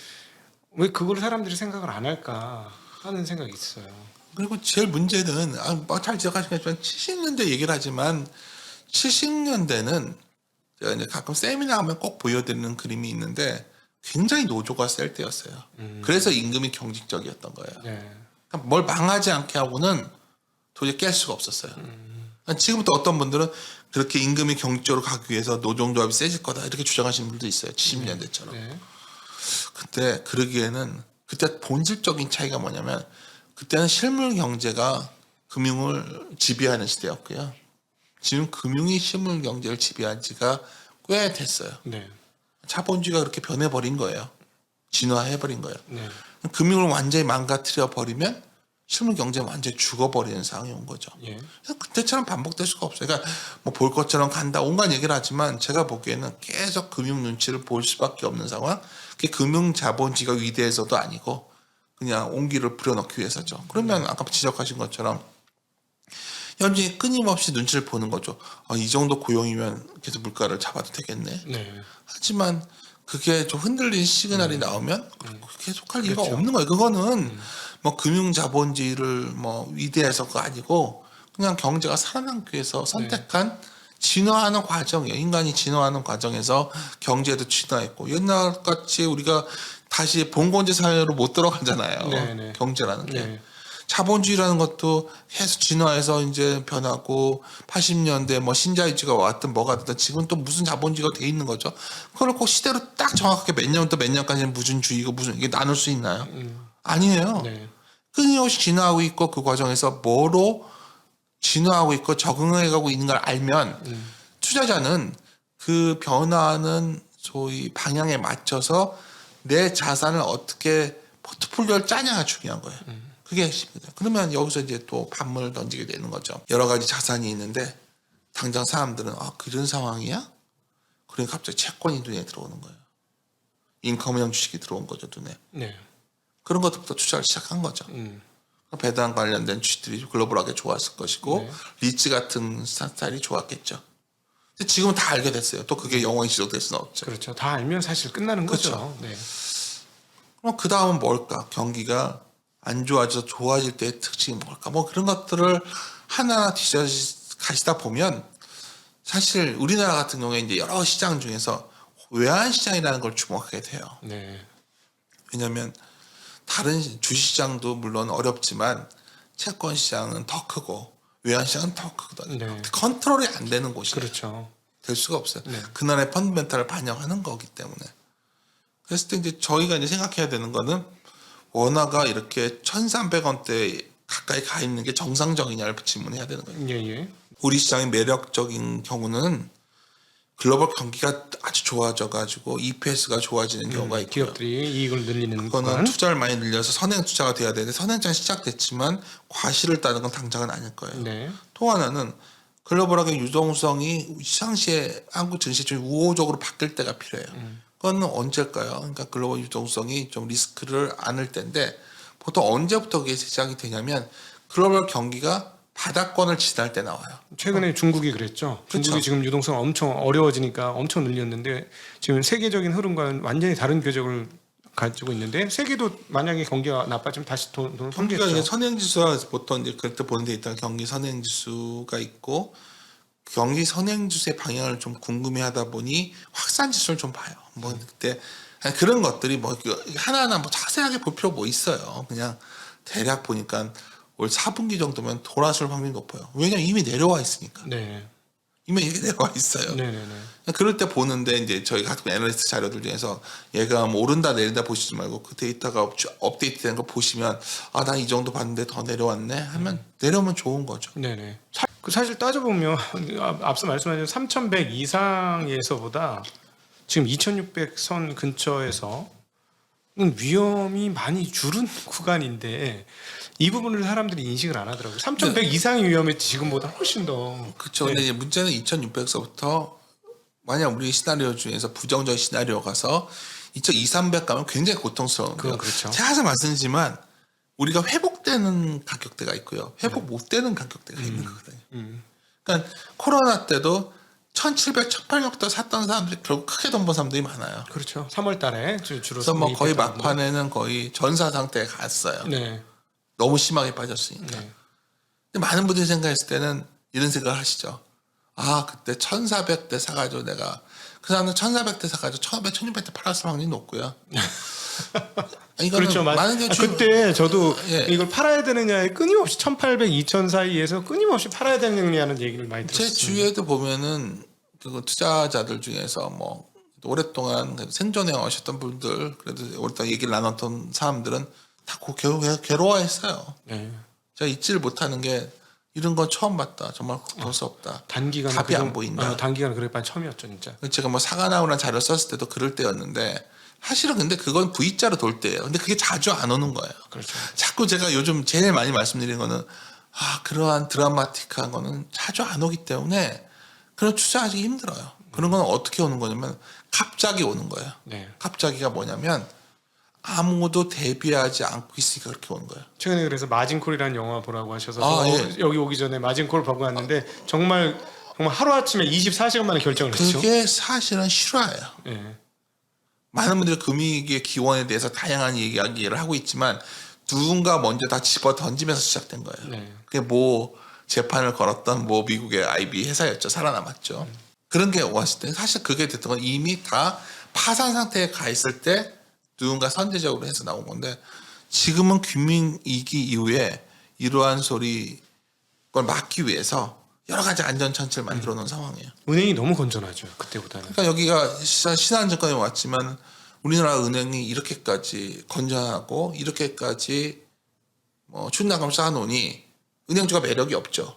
왜 그걸 사람들이 생각을 안 할까 하는 생각이 있어요. 그리고 제일 문제는 잘 기억하시겠지만 70년대 얘기를 하지만 70년대는 제가 이제 가끔 세미나 하면 꼭 보여드리는 그림이 있는데 굉장히 노조가 셀 때였어요. 그래서 임금이 경직적이었던 거예요. 네. 그러니까 뭘 망하지 않게 하고는 도저히 깰 수가 없었어요. 지금부터 어떤 분들은 그렇게 임금이 경직적으로 가기 위해서 노동조합이 세질 거다 이렇게 주장하시는 분도 있어요. 70년대처럼. 네. 그때 그러기에는 그때 본질적인 차이가 뭐냐면 그때는 실물 경제가 금융을 지배하는 시대였고요. 지금 금융이 실물 경제를 지배한 지가 꽤 됐어요. 네. 자본주의가 그렇게 변해버린 거예요. 진화해버린 거예요. 네. 금융을 완전히 망가뜨려 버리면 실물 경제는 완전히 죽어버리는 상황이 온 거죠. 예. 그래서 그때처럼 반복될 수가 없어요. 그러니까 뭐 볼 것처럼 간다 온갖 얘기를 하지만 제가 보기에는 계속 금융 눈치를 볼 수밖에 없는 상황. 그게 금융 자본주의가 위대해서도 아니고 그냥 온기를 부려넣기 위해서죠. 그러면 아까 지적하신 것처럼 현재 끊임없이 눈치를 보는 거죠. 이 정도 고용이면 계속 물가를 잡아도 되겠네. 네. 하지만 그게 좀 흔들리는 시그널이 나오면 계속할 이유가 그렇죠. 없는 거예요. 그거는 뭐 금융 자본주의를 뭐 위대해서가 아니고 그냥 경제가 살아남기 위해서 선택한 진화하는 과정이에요. 인간이 진화하는 과정에서 경제도 진화했고 옛날 같이 우리가 다시 봉건제 사회로 못 들어가잖아요. 네네. 경제라는 게. 네. 자본주의라는 것도 계속 진화해서 이제 변하고 80년대 뭐 신자유주의가 왔든 뭐가 됐든 지금 또 무슨 자본주의가 돼 있는 거죠. 그걸 꼭 시대로 딱 정확하게 몇 년부터 몇 년까지는 무슨 주의고 무슨 이게 나눌 수 있나요? 아니에요. 네. 끊임없이 진화하고 있고 그 과정에서 뭐로 진화하고 있고 적응해가고 있는 걸 알면 투자자는 그 변화하는 소위 방향에 맞춰서 내 자산을 어떻게 포트폴리오를 짜냐가 중요한 거예요. 그게 핵심입니다. 그러면 여기서 이제 또 반문을 던지게 되는 거죠. 여러 가지 자산이 있는데 당장 사람들은 그런 상황이야? 그러니까 갑자기 채권이 눈에 들어오는 거예요. 인컴형 주식이 들어온 거죠, 눈에. 네. 그런 것부터 투자를 시작한 거죠. 배당 관련된 주식들이 글로벌하게 좋았을 것이고 네. 리츠 같은 스타일이 좋았겠죠. 근데 지금은 다 알게 됐어요. 또 그게 영원히 지속될 수는 없죠. 그렇죠. 다 알면 사실 끝나는 그렇죠. 거죠. 네. 그럼 그 다음은 뭘까? 경기가 안 좋아져서 좋아질 때의 특징이 뭘까? 뭐 그런 것들을 하나하나 뒤져가시다 보면 사실 우리나라 같은 경우에 이제 여러 시장 중에서 외환 시장이라는 걸 주목하게 돼요. 네. 왜냐하면 다른 주식시장도 물론 어렵지만 채권 시장은 더 크고 외환 시장은 더 크거든요. 네. 컨트롤이 안 되는 곳이에요. 그렇죠. 될 수가 없어요. 네. 그날의 펀드멘탈을 반영하는 거기 때문에. 그랬을 때 이제 저희가 이제 생각해야 되는 거는 원화가 이렇게 1,300원대 가까이 가 있는 게 정상적이냐를 질문해야 되는 거예요. 예, 예. 우리 시장이 매력적인 경우는 글로벌 경기가 아주 좋아져가지고 EPS가 좋아지는 경우가 있고요. 기업들이 이익을 늘리는 그거는 구간. 투자를 많이 늘려서 선행 투자가 돼야 되는데 선행장 시작됐지만 과실을 따는 건 당장은 아닐 거예요. 네. 또 하나는 글로벌하게 유동성이 시상시에 한국 증시 좀 우호적으로 바뀔 때가 필요해요. 그건 언제일까요? 그러니까 글로벌 유동성이 좀 리스크를 안을 때인데 보통 언제부터 그게 시작이 되냐면 글로벌 경기가 바닥권을 지날 때 나와요. 최근에 중국이 그랬죠. 중국이 그렇죠. 지금 유동성 엄청 어려워지니까 엄청 늘렸는데 지금 세계적인 흐름과는 완전히 다른 궤적을 가지고 있는데 세계도 만약에 경기가 나빠지면 다시 돈을 경기가 풀겠죠. 이제 선행지수가 보통 이제 그때 보는 데 있다가 경기 선행지수가 있고 경기 선행지수의 방향을 좀 궁금해하다 보니 확산지수를 좀 봐요. 뭐 그때 그런 것들이 뭐 하나하나 뭐 자세하게 볼 필요 뭐 있어요. 그냥 대략 보니까 올 4분기 정도면 돌아설 확률이 높아요. 왜냐면 이미 내려와 있으니까. 네. 이미 이게 내려와 있어요. 네네네. 그럴 때 보는데 이제 저희가 갖고 있는 애널리스트 자료들 중에서 얘가 뭐 오른다 내린다 보시지 말고 그 데이터가 업데이트된 거 보시면 난 이 정도 봤는데 더 내려왔네 하면 내려오면 좋은 거죠. 네네. 사실 따져보면 앞서 말씀하신 3,100 이상에서보다 지금 2,600선 근처에서 위험이 많이 줄은 구간인데 이 부분을 사람들이 인식을 안 하더라고요. 3,100 이상이 위험했지 지금보다 훨씬 더. 그렇죠. 근데 이제 문제는 2,600서부터 만약 우리 시나리오 중에서 부정적 시나리오 가서 2,200, 300 가면 굉장히 고통스러운 거예요. 그렇죠. 제가 항상 말씀드리지만 우리가 회복되는 가격대가 있고요. 회복 못 되는 가격대가 있는 거거든요. 그러니까 코로나 때도 1,700, 1,800도 샀던 사람들이 결국 크게 돈 번 사람들이 많아요. 그렇죠. 3월 달에 주로 그래서 뭐 거의 막판에는 거의 전사 상태에 갔어요. 네. 너무 심하게 빠졌으니까. 네. 근데 많은 분들이 생각했을 때는 이런 생각을 하시죠. 그때 1,400대 사가지고 내가 그 사람은 1,400대 사가지고 1,500, 1,600대 팔았을 확률이 높고요. 이거는 그렇죠. 많은 게 그때 저도 예. 이걸 팔아야 되느냐에 끊임없이 1,800, 2,000 사이에서 끊임없이 팔아야 되느냐는 얘기를 많이 제 들었어요. 주위에도 보면은 그 투자자들 중에서 뭐 오랫동안 생존해 오셨던 분들 그래도 오랫동안 얘기를 나눴던 사람들은 다 괴로워했어요. 네. 제가 잊지를 못하는 게 이런 건 처음 봤다. 정말 고통스럽다. 단기간에 답이 안 보인다. 단기간에 그럴 바에 처음이었죠, 진짜. 제가 뭐 사과 나오라는 자료 썼을 때도 그럴 때였는데 사실은 근데 그건 V자로 돌 때예요. 근데 그게 자주 안 오는 거예요. 그렇죠. 자꾸 제가 요즘 제일 많이 말씀드리는 거는 그러한 드라마틱한 거는 자주 안 오기 때문에 그런 투자하기 힘들어요. 그런 건 어떻게 오는 거냐면 갑자기 오는 거예요. 네. 갑자기가 뭐냐면 아무도 대비하지 않고 있으니까 그렇게 오는 거예요. 최근에 그래서 마진콜이라는 영화 보라고 하셔서 예. 여기 오기 전에 마진콜 보고 왔는데 정말 하루아침에 24시간 만에 결정을 했죠. 그게 사실은 실화예요. 예. 많은 분들이 금융위기의 기원에 대해서 다양한 이야기를 하고 있지만 누군가 먼저 다 집어 던지면서 시작된 거예요. 네. 그게 뭐 재판을 걸었던 뭐 미국의 IB 회사였죠. 살아남았죠. 그런 게 왔을 때 사실 그게 됐던 건 이미 다 파산 상태에 가 있을 때 누군가 선제적으로 해서 나온 건데 지금은 금융위기 이후에 이러한 걸 막기 위해서 여러 가지 안전장치를 만들어 놓은 상황이에요. 은행이 너무 건전하죠. 그때보다는. 그러니까 여기가 신한증권에 왔지만 우리나라 은행이 이렇게까지 건전하고 이렇게까지 출납금 쌓아놓으니 은행주가 매력이 없죠.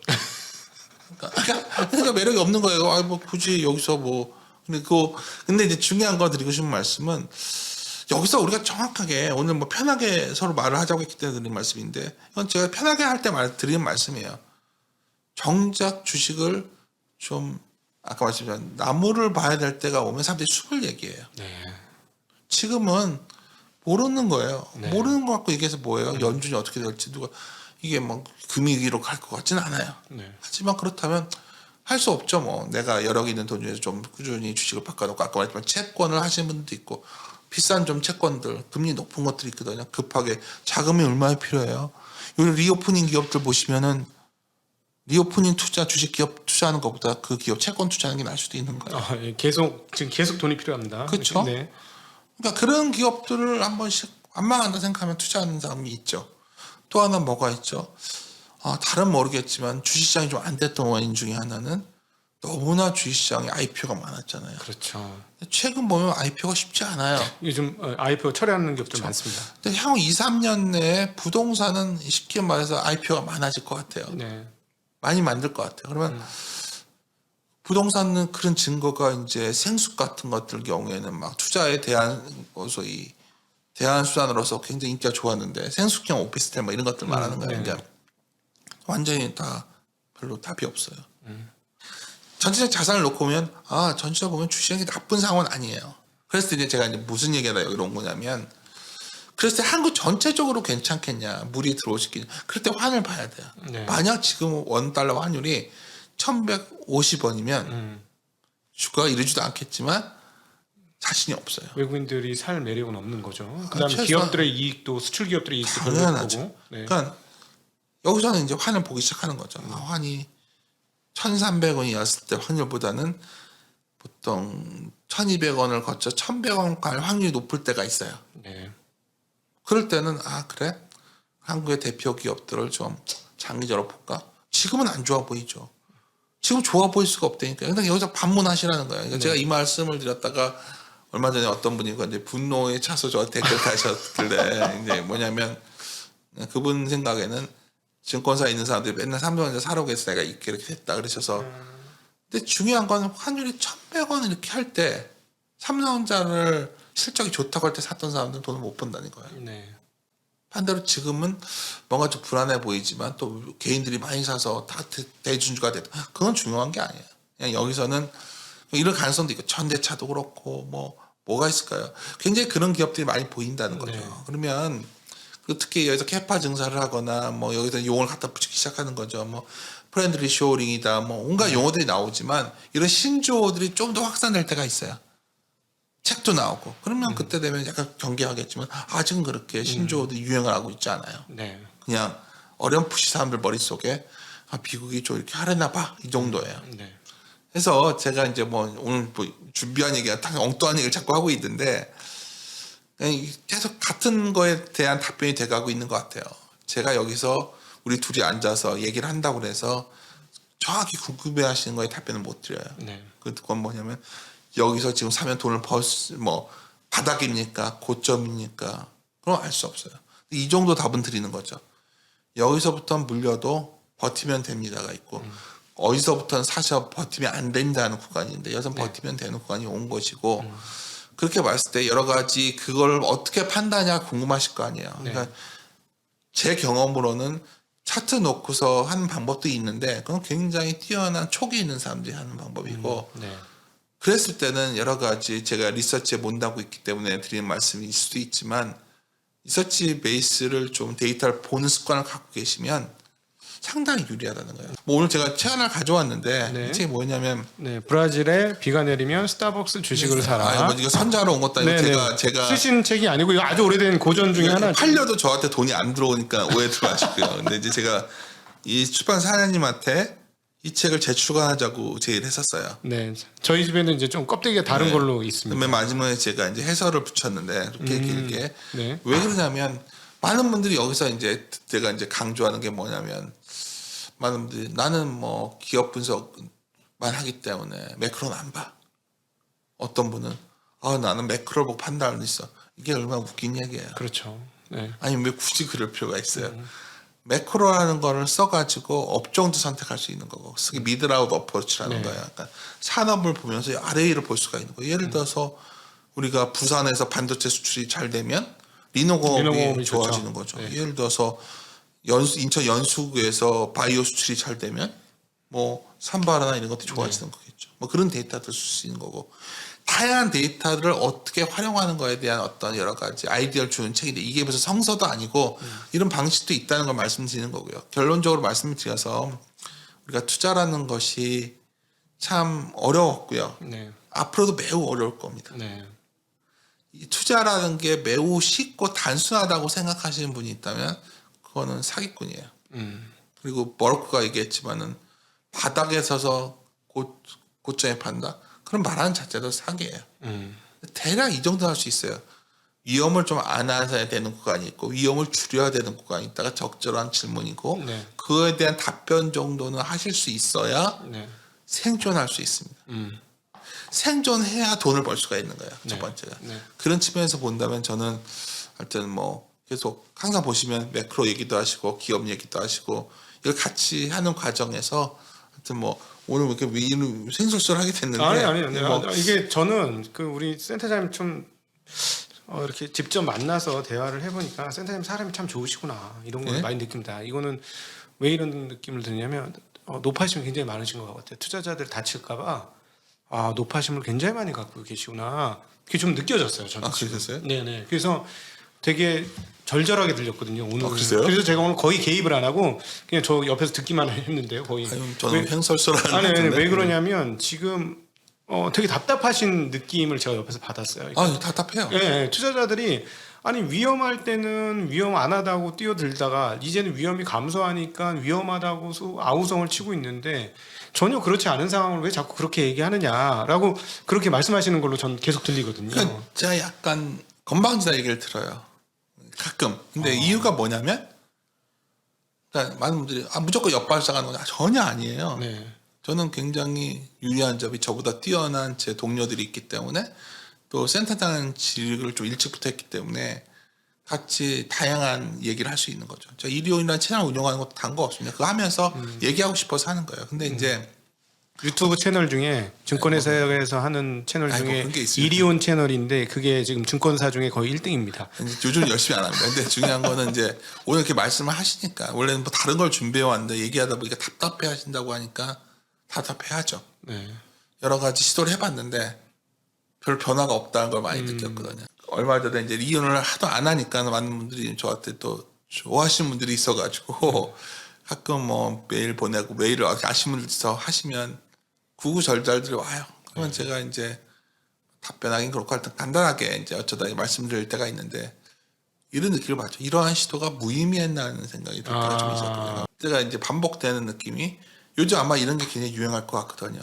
그러니까 매력이 없는 거예요. 뭐 굳이 여기서 근데 이제 중요한 거 드리고 싶은 말씀은 여기서 우리가 정확하게 오늘 뭐 편하게 서로 말을 하자고 했기 때문에 드리는 말씀인데 이건 제가 편하게 할 때 드리는 말씀이에요. 정작 주식을 좀 아까 말씀드린 나무를 봐야 될 때가 오면 사람들이 숲을 얘기해요. 네. 지금은 모르는 거예요. 네. 모르는 거 갖고 얘기해서 뭐예요? 연준이 어떻게 될지 이게 뭐 금위기로 갈 것 같지는 않아요. 네. 하지만 그렇다면 할 수 없죠. 뭐 내가 여러 개 있는 돈 중에서 좀 꾸준히 주식을 바꿔놓고 아까 말했지만 채권을 하시는 분도 있고 비싼 좀 채권들 금리 높은 것들이 있거든요. 급하게 자금이 얼마나 필요해요. 요즘 리오프닝 기업들 보시면은 리오프닝 주식 기업 투자하는 것보다 그 기업 채권 투자하는 게 나을 수도 있는 거예요. 예. 지금 계속 돈이 필요합니다. 그렇죠. 네. 그러니까 그런 기업들을 한 번씩 안 망한다 생각하면 투자하는 사람이 있죠. 또 하나 뭐가 있죠? 다른 모르겠지만 주식시장이 좀 안 됐던 원인 중에 하나는 너무나 주식시장에 IPO가 많았잖아요. 그렇죠. 최근 보면 IPO가 쉽지 않아요. 요즘 IPO 철회하는 기업들 많습니다. 근데 향후 2, 3년 내에 부동산은 쉽게 말해서 IPO가 많아질 것 같아요. 네. 많이 만들 것 같아요. 그러면 부동산은 그런 증거가 이제 생수 같은 것들 경우에는 막 투자에 대한 소위 대안 수단으로서 굉장히 인기가 좋았는데 생수형 오피스텔 뭐 이런 것들 말하는 거예요. 네. 그러니까 완전히 다 별로 답이 없어요. 전체적 자산을 놓고 보면 전체적으로 보면 주식이 나쁜 상황은 아니에요. 그래서 이제 제가 이제 무슨 얘기가 여기로 온 거냐면 그랬을 때 한국 전체적으로 괜찮겠냐 물이 들어오시겠냐 그럴 때 환을 봐야 돼요. 네. 만약 지금 원달러 환율이 1150원이면 주가가 이러지도 않겠지만 자신이 없어요. 외국인들이 살 매력은 없는 거죠. 그다음에 최소한 기업들의 이익도 수출 기업들의 이익도 별로 당연하죠. 보고. 네. 그러니까 여기서는 이제 환을 보기 시작하는 거죠. 환이 1,300원이었을 때 환율보다는 보통 1,200원을 거쳐 1,100원 갈 확률이 높을 때가 있어요. 네. 그럴 때는 그래? 한국의 대표 기업들을 좀 장기적으로 볼까? 지금은 안 좋아 보이죠. 지금 좋아 보일 수가 없다니까요. 근데 여기서 반문하시라는 거예요. 그러니까 제가 이 말씀을 드렸다가 얼마 전에 어떤 분이 이제 분노에 차서 저 댓글 다셨길래 이제 뭐냐면 그분 생각에는 증권사에 있는 사람들이 맨날 삼성전자 사러 해서 내가 이렇게 됐다 그러셔서 근데 중요한 건 환율이 1,100원 이렇게 할 때 삼성전자를 실적이 좋다고 할 때 샀던 사람들은 돈을 못 번다는 거예요. 네. 반대로 지금은 뭔가 좀 불안해 보이지만 또 개인들이 많이 사서 다 대준주가 됐다. 그건 중요한 게 아니에요. 그냥 여기서는 이런 가능성도 있고 현대차도 그렇고 뭐가 있을까요? 굉장히 그런 기업들이 많이 보인다는 거죠. 네. 그러면 특히 여기서 캐파 증사를 하거나 뭐 여기서 용어를 갖다 붙이기 시작하는 거죠. 뭐 프렌들리 쇼링이다 뭐 온갖 용어들이 나오지만 이런 신조어들이 좀 더 확산될 때가 있어요. 책도 나오고 그러면 그때 되면 약간 경계하겠지만 아직은 그렇게 신조어들이 유행을 하고 있지 않아요. 네. 그냥 어렴풋이 사람들 머릿속에 미국이 좀 이렇게 하려나 봐 이 정도예요. 네. 그래서 제가 이제 오늘 준비한 얘기가 다 엉뚱한 얘기를 자꾸 하고 있는데 계속 같은 거에 대한 답변이 돼가고 있는 것 같아요. 제가 여기서 우리 둘이 앉아서 얘기를 한다고 해서 정확히 궁금해하시는 거에 답변을 못 드려요. 네. 그건 뭐냐면 여기서 지금 사면 돈을 바닥입니까? 고점입니까? 그럼 알 수 없어요. 이 정도 답은 드리는 거죠. 여기서부터 물려도 버티면 됩니다가 있고 어디서부터는 사셔 버티면 안 된다는 구간인데 여기서 버티면 되는 구간이 온 것이고 그렇게 봤을 때 여러 가지 그걸 어떻게 판단하냐 궁금하실 거 아니에요. 그러니까 제 경험으로는 차트 놓고서 하는 방법도 있는데 그건 굉장히 뛰어난 촉이 있는 사람들이 하는 방법이고 그랬을 때는 여러 가지 제가 리서치에 못하고 있기 때문에 드리는 말씀일 수도 있지만 리서치 베이스를 좀 데이터를 보는 습관을 갖고 계시면 상당히 유리하다는 거예요. 뭐 오늘 제가 책 하나 가져왔는데 이 책이 뭐냐면 브라질에 비가 내리면 스타벅스 주식을 사라. 뭐 이거 선자로 온 것도 아니고 제가 쓰신 책이 아니고 이거 아주 오래된 고전 중에 하나. 팔려도 저한테 돈이 안 들어오니까 오해들 마시고요. 근데 이제 제가 이 출판 사장님한테 이 책을 재출간하자고 제의를 했었어요. 네, 저희 집에는 이제 좀 껍데기가 다른 걸로 있습니다. 맨 마지막에 제가 이제 해설을 붙였는데 이렇게 길게 네. 왜 그러냐면 많은 분들이 여기서 이제 제가 이제 강조하는 게 뭐냐면 많은 분들이 나는 뭐 기업 분석만 하기 때문에 매크로는 안 봐. 어떤 분은 나는 매크로 보고 판단할 수 있어. 이게 얼마나 웃긴 얘기예요. 그렇죠. 네. 아니 왜 굳이 그럴 필요가 있어요. 매크로라는 거를 써가지고 업종도 선택할 수 있는 거고 특히 미드라웃 어프로치라는 거예요. 그러니까 산업을 보면서 아래 위를 볼 수가 있는 거예요. 예를 들어서 우리가 부산에서 반도체 수출이 잘 되면 리노공업이 좋아지는 거죠. 네. 예를 들어서 인천 연수구에서 바이오 수출이 잘 되면 뭐 산바라나 이런 것도 좋아지는 거겠죠. 뭐 그런 데이터도 쓸 수 있는 거고 다양한 데이터를 어떻게 활용하는 거에 대한 어떤 여러 가지 아이디어를 주는 책인데 이게 무슨 성서도 아니고 이런 방식도 있다는 걸 말씀드리는 거고요. 결론적으로 말씀드려서 우리가 투자라는 것이 참 어려웠고요. 앞으로도 매우 어려울 겁니다. 이 투자라는 게 매우 쉽고 단순하다고 생각하시는 분이 있다면 그거는 사기꾼이에요. 그리고 버로크가 얘기했지만은 바닥에 서서 고점에 판다. 그런 말하는 자체도 사기예요. 대략 이 정도 할 수 있어요. 위험을 좀 안아야 되는 구간이 있고 위험을 줄여야 되는 구간이 있다가 적절한 질문이고 그거에 대한 답변 정도는 하실 수 있어야 생존할 수 있습니다. 생존해야 돈을 벌 수가 있는 거예요. 첫 번째가. 그런 측면에서 본다면 저는 하여튼 뭐 계속 항상 보시면 매크로 얘기도 하시고 기업 얘기도 하시고 이걸 같이 하는 과정에서 하여튼 뭐 오늘 왜 이렇게 생설설하게 됐는데 아니 이게 저는 그 우리 센터장님 좀 이렇게 직접 만나서 대화를 해보니까 센터장님 사람이 참 좋으시구나 이런 걸 많이 느낍니다. 이거는 왜 이런 느낌을 드냐면 노파심이 굉장히 많으신 것 같아요. 투자자들 다칠까봐 노파심을 굉장히 많이 갖고 계시구나. 그게 좀 느껴졌어요. 저는. 그러셨어요? 네네. 그래서 되게 절절하게 들렸거든요. 오늘. 그랬어요? 그래서 제가 오늘 거의 개입을 안 하고 그냥 저 옆에서 듣기만 했는데요. 거의. 저는 횡설설하는 아니 왜 그러냐면 지금 되게 답답하신 느낌을 제가 옆에서 받았어요. 답답해요. 네, 투자자들이 아니 위험할 때는 위험 안 하다고 뛰어들다가 이제는 위험이 감소하니까 위험하다고 아우성을 치고 있는데 전혀 그렇지 않은 상황을 왜 자꾸 그렇게 얘기하느냐라고 그렇게 말씀하시는 걸로 전 계속 들리거든요. 그러니까 제가 약간 건방지다 얘기를 들어요. 가끔. 근데 이유가 뭐냐면 그러니까 많은 분들이 무조건 역발상하는 건 전혀 아니에요. 저는 굉장히 유리한 점이 저보다 뛰어난 제 동료들이 있기 때문에 또 센터장 직을 좀 일찍부터 했기 때문에 같이 다양한 얘기를 할 수 있는 거죠. 저 이리온이라는 채널 운영하는 것도 다른 거 없습니다. 그거 하면서 얘기하고 싶어서 하는 거예요. 근데 이제 유튜브 채널 중에 증권회사에서 하는 채널 중에 이리온 채널인데 그게 지금 증권사 중에 거의 1등입니다. 요즘 열심히 안 합니다. 근데 중요한 거는 이제 오늘 이렇게 말씀을 하시니까 원래는 뭐 다른 걸 준비해 왔는데 얘기하다 보니까 답답해 하신다고 하니까 답답해하죠. 여러 가지 시도를 해봤는데 별 변화가 없다는 걸 많이 느꼈거든요. 얼마 전에 이제 이혼을 하도 안 하니까 많은 분들이 저한테 또 좋아하시는 분들이 있어가지고 가끔 뭐 메일 보내고 메일을 아시는 분들서 하시면 구구절절들이 와요. 그러면 제가 이제 답변하긴 그렇고 하여튼 간단하게 이제 어쩌다 말씀드릴 때가 있는데 이런 느낌을 받죠. 이러한 시도가 무의미했나는 생각이 들 때가 좀 있었거든요. 제가 이제 반복되는 느낌이 요즘 아마 이런 게 굉장히 유행할 것 같거든요.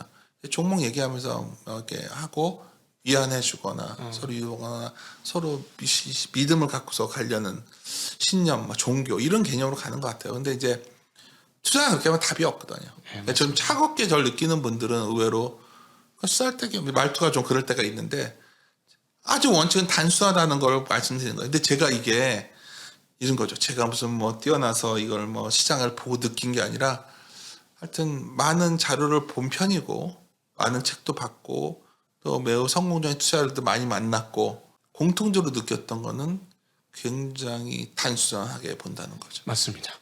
종목 얘기하면서 이렇게 하고 위안해주거나 서로 이루거나 서로 믿음을 갖고서 가려는 신념, 종교 이런 개념으로 가는 것 같아요. 근데 이제 투자가 그렇게 하면 답이 없거든요. 좀 차갑게 절 느끼는 분들은 의외로 쌀때기 말투가 좀 그럴 때가 있는데 아주 원칙은 단순하다는 걸 말씀드리는 거예요. 근데 제가 이게 이런 거죠. 제가 무슨 뭐 뛰어나서 이걸 뭐 시장을 보고 느낀 게 아니라 하여튼 많은 자료를 본 편이고 많은 책도 봤고 또 매우 성공적인 투자자들도 많이 만났고 공통적으로 느꼈던 거는 굉장히 단순하게 본다는 거죠. 맞습니다.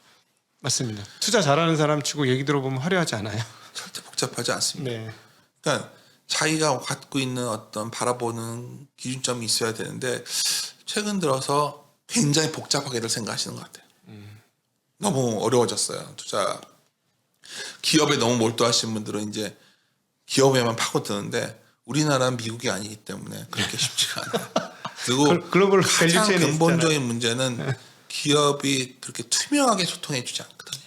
맞습니다. 투자 잘하는 사람 치고 얘기 들어보면 화려하지 않아요. 절대 복잡하지 않습니다. 네. 그러니까 자기가 갖고 있는 어떤 바라보는 기준점이 있어야 되는데 최근 들어서 굉장히 복잡하게들 생각하시는 것 같아요. 너무 어려워졌어요. 투자 기업에 너무 몰두하시는 분들은 이제 기업에만 파고드는데 우리나라는 미국이 아니기 때문에 그렇게 쉽지가 않아요. 그리고 글로벌 가장 밸류체인이 근본적인 문제는 기업이 그렇게 투명하게 소통해주지 않거든요.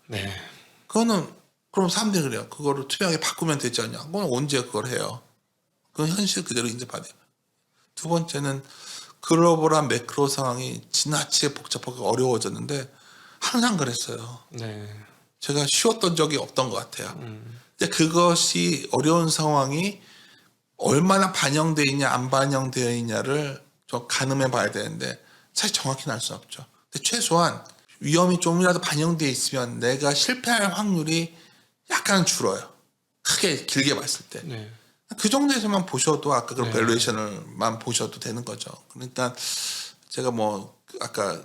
네. 그거는 그럼 사람들이 그래요. 그거를 투명하게 바꾸면 되지 않냐? 그건 언제 그걸 해요? 그건 현실 그대로 인정받아요. 두 번째는 글로벌한 매크로 상황이 지나치게 복잡하고 어려워졌는데 항상 그랬어요. 네. 제가 쉬웠던 적이 없던 것 같아요. 근데 그것이 어려운 상황이 얼마나 반영되어 있냐 안 반영되어 있냐를 좀 가늠해 봐야 되는데 사실 정확히는 알 수 없죠. 근데 최소한 위험이 좀이라도 반영되어 있으면 내가 실패할 확률이 약간 줄어요. 크게 길게 봤을 때. 네. 그 정도에서만 보셔도 아까 그런 네. 밸류에이션을만 보셔도 되는 거죠. 그러니까 제가 뭐 아까